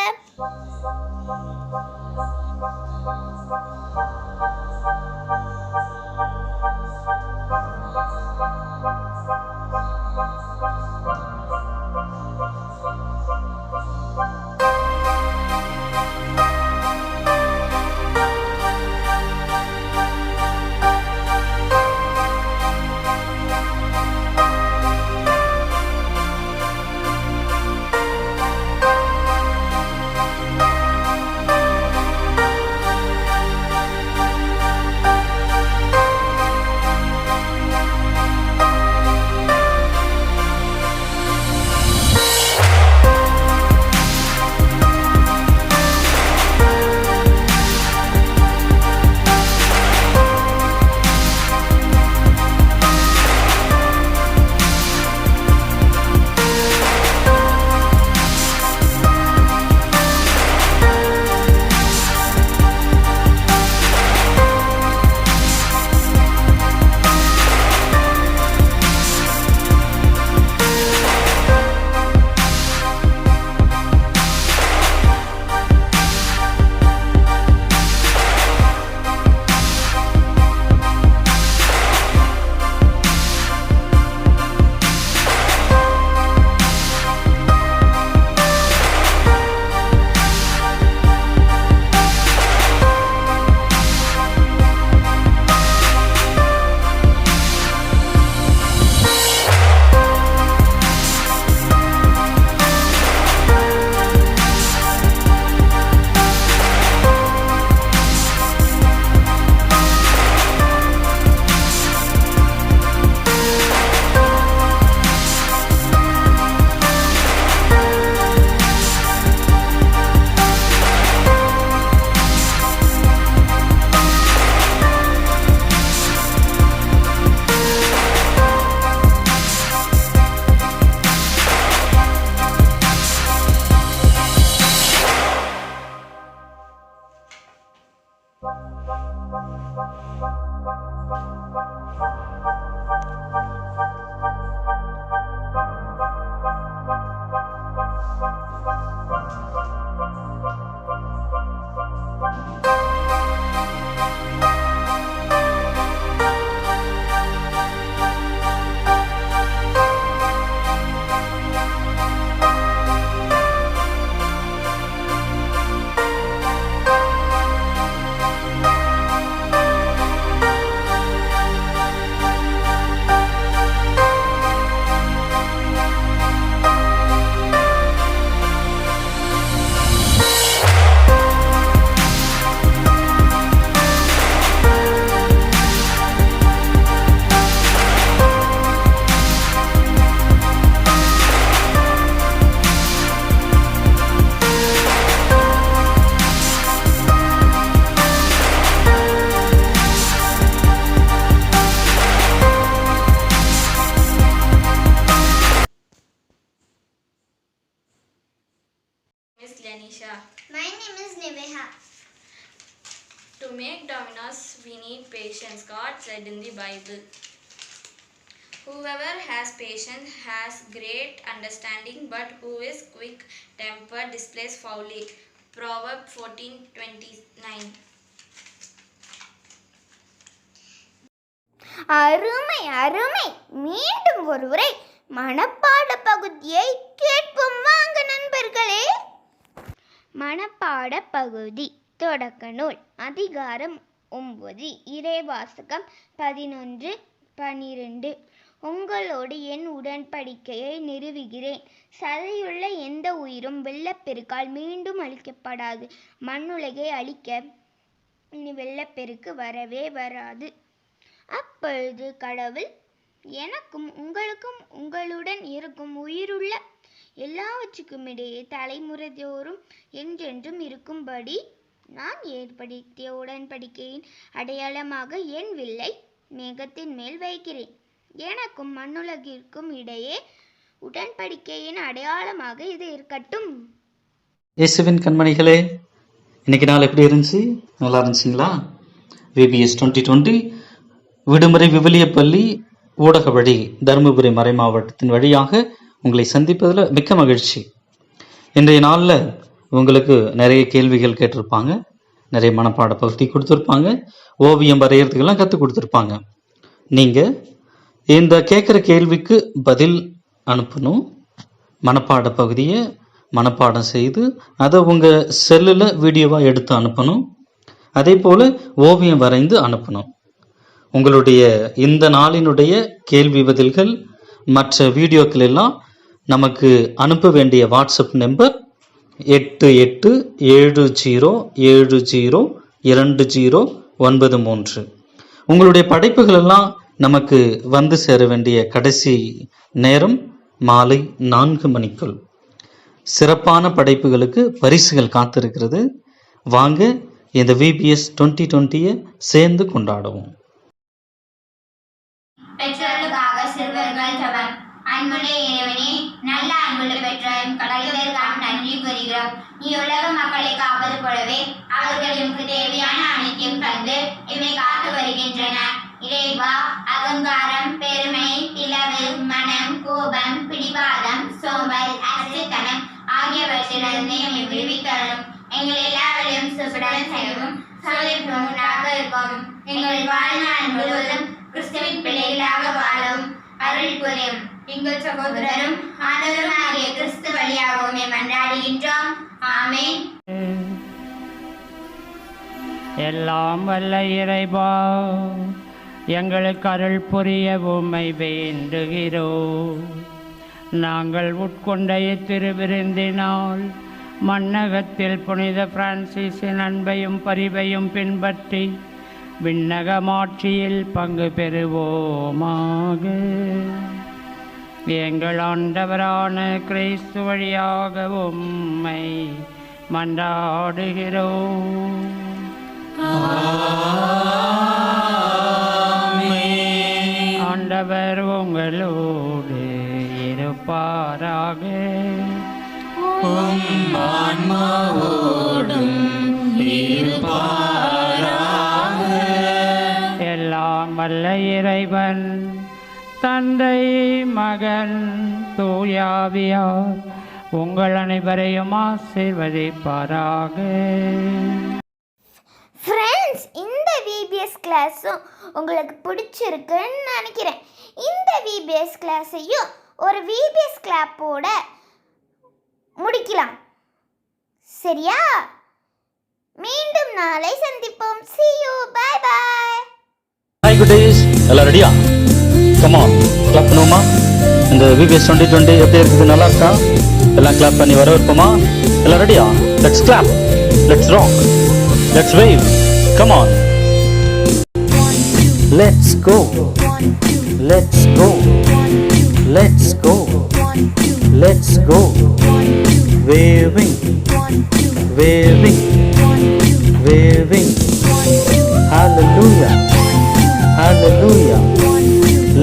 My name is Neveha. To make dominoes, we need patience. God said in the Bible. Whoever has patience has great understanding, but who is quick-tempered displays folly. Proverbs 14:29. அருமை அருமை. மீண்டும் ஒருமுறை மனப்பாட பகுதியை கேட்போம் வாங்க நண்பர்களே. மனப்பாட பகுதி. தொடக்க நூல் அதிகாரம் 9 இறைவாசகம் 11-12. உங்களோடு என் உடன்படிக்கையை நிறுவுகிறேன். சதையுள்ள எந்த உயிரும் வெள்ளப்பெருக்கால் மீண்டும் அழிக்கப்படாது. மண்ணுலகை அழிக்க இனி வெள்ளப்பெருக்கு வரவே வராது. அப்பொழுது கடவுள் எனக்கும் உங்களுக்கும் உங்களுடன் இருக்கும் உயிருள்ள எல்லாவற்றுக்கும் இடையே தலைமுறைதோறும் என்றென்றும் இருக்கும்படி நான் ஏற்படுத்திய உடன்படிக்கையின் அடையாளமாக என் வில்லை மேகத்தின் மேல் வைக்கிறேன். எனக்கும் மண்ணுலகிற்கும் இடையே உடன்படிக்கையின் அடையாளமாக இது இருக்கட்டும். இயேசுவின் கண்மணிகளே, இன்னைக்கு நாள் எப்படி இருந்துச்சு? நல்லா இருந்துச்சுங்களா? VBS 2020 விடுமுறை விவிலிய பள்ளி ஊடக வழி தருமபுரி மறை மாவட்டத்தின் வழியாக உங்களை சந்திப்பதில் மிக்க மகிழ்ச்சி. இன்றைய நாளில் உங்களுக்கு நிறைய கேள்விகள் கேட்டிருப்பாங்க, நிறைய மனப்பாட பகுதி கொடுத்துருப்பாங்க, ஓவியம் வரைகிறதுக்கெல்லாம் கற்றுக் கொடுத்துருப்பாங்க. நீங்கள் இந்த கேட்குற கேள்விக்கு பதில் அனுப்பணும். மனப்பாட பகுதியை மனப்பாடம் செய்து அதை உங்கள் செல்லில் வீடியோவாக எடுத்து அனுப்பணும். அதே போல் ஓவியம் வரைந்து அனுப்பணும். உங்களுடைய இந்த நாளினுடைய கேள்வி பதில்கள் மற்ற வீடியோக்கள் எல்லாம் நமக்கு அனுப்ப வேண்டிய வாட்ஸ்அப் நம்பர் 8870702093. உங்களுடைய படைப்புகள் எல்லாம் நமக்கு வந்து சேர வேண்டிய கடைசி நேரம் மாலை 4 மணிக்குள். சிறப்பான படைப்புகளுக்கு பரிசுகள் காத்திருக்கிறது. வாங்க இந்த VBS 2020 சேர்ந்து கொண்டாடுவோம். பெற்றோர்களுக்காக சிறுவர்கள் ஜெபம். அன்புள்ள இறைவனே, நல்ல அன்புள்ள பெற்றோரும் கடவுளுக்காக நன்றி கூறுகிறோம். நீ உலக மக்களை காப்பது போலவே அவர்களுக்கு தேவையான அனைத்தையும் தந்து இவை காத்து வருகின்றன. இறைவா, அகங்காரம், பெருமை, பிளவு, மனம், கோபம், பிடிவாதம், சோம்பல், அசைத்தனம் ஆகியவற்றிலிருந்து எங்களை விடுவித்தரணும். எங்கள் எல்லாவரையும் சுபடன் செய்யவும் சோதனையாக இருக்கவும் எங்கள் வாழ்நாள் முழுவதும் கிறிஸ்துவின் பிள்ளைகளாக வாழவும் அருள் புரியும். எங்கள் சகோதரரும் ஆண்டவருமாகிய கிறிஸ்து வழியாகவும் மன்றாடுகின்றோம். ஆமென். எல்லாம் வல்ல இறைவா, எங்களுக்கு அருள் புரிய உம்மை வேண்டுகிறோம். நாங்கள் உட்கொண்ட திருவிருந்தினால் மன்னகத்தில் புனித பிரான்சிஸின் அன்பையும் பரிவையும் பின்பற்றி விண்ணகமாட்சியில் பங்கு பெறுவோமாக. எங்கள் ஆண்டவரான கிறிஸ்து வழியாக உம்மை மன்றாடுகிறோம். ஆண்டவர் உங்களோடு இருப்பாராக. எல்லாம் வல்ல இறைவன் தந்தை, மகன், தூயாவியார் உங்கள் அனைவரையும் ஆசீர்வதிப்பாராக. ஃப்ரெண்ட்ஸ், இந்த VBS கிளாஸும் உங்களுக்கு பிடிச்சிருக்குன்னு நினைக்கிறேன். இந்த VBS கிளாஸையும் ஒரு VBS கிளாப்போட முடிக்கலாம். சரியா? மீண்டும் நாளை சந்திப்போம். See you. Bye bye. Hi good days. எல்லாம் ரெடியா? Come on. கிளாப் பண்ணுவோமா? இந்த VBS 2020 எப்படி இருக்குது? நல்லா இருக்கா? எல்லாம் கிளாப் பண்ணி வரவேற்போமா? எல்லாம் ரெடியா? Let's clap. Let's rock. Let's wave. Come on. Let's go. Let's go. Let's go. Let's go. Waving. Waving. Waving. Hallelujah. Hallelujah.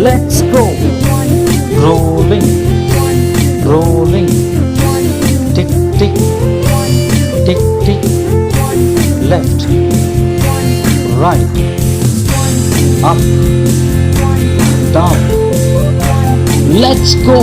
Let's go. Rolling. Rolling. Tick tick. Tick tick. Left. Right. Up. Down. Let's go.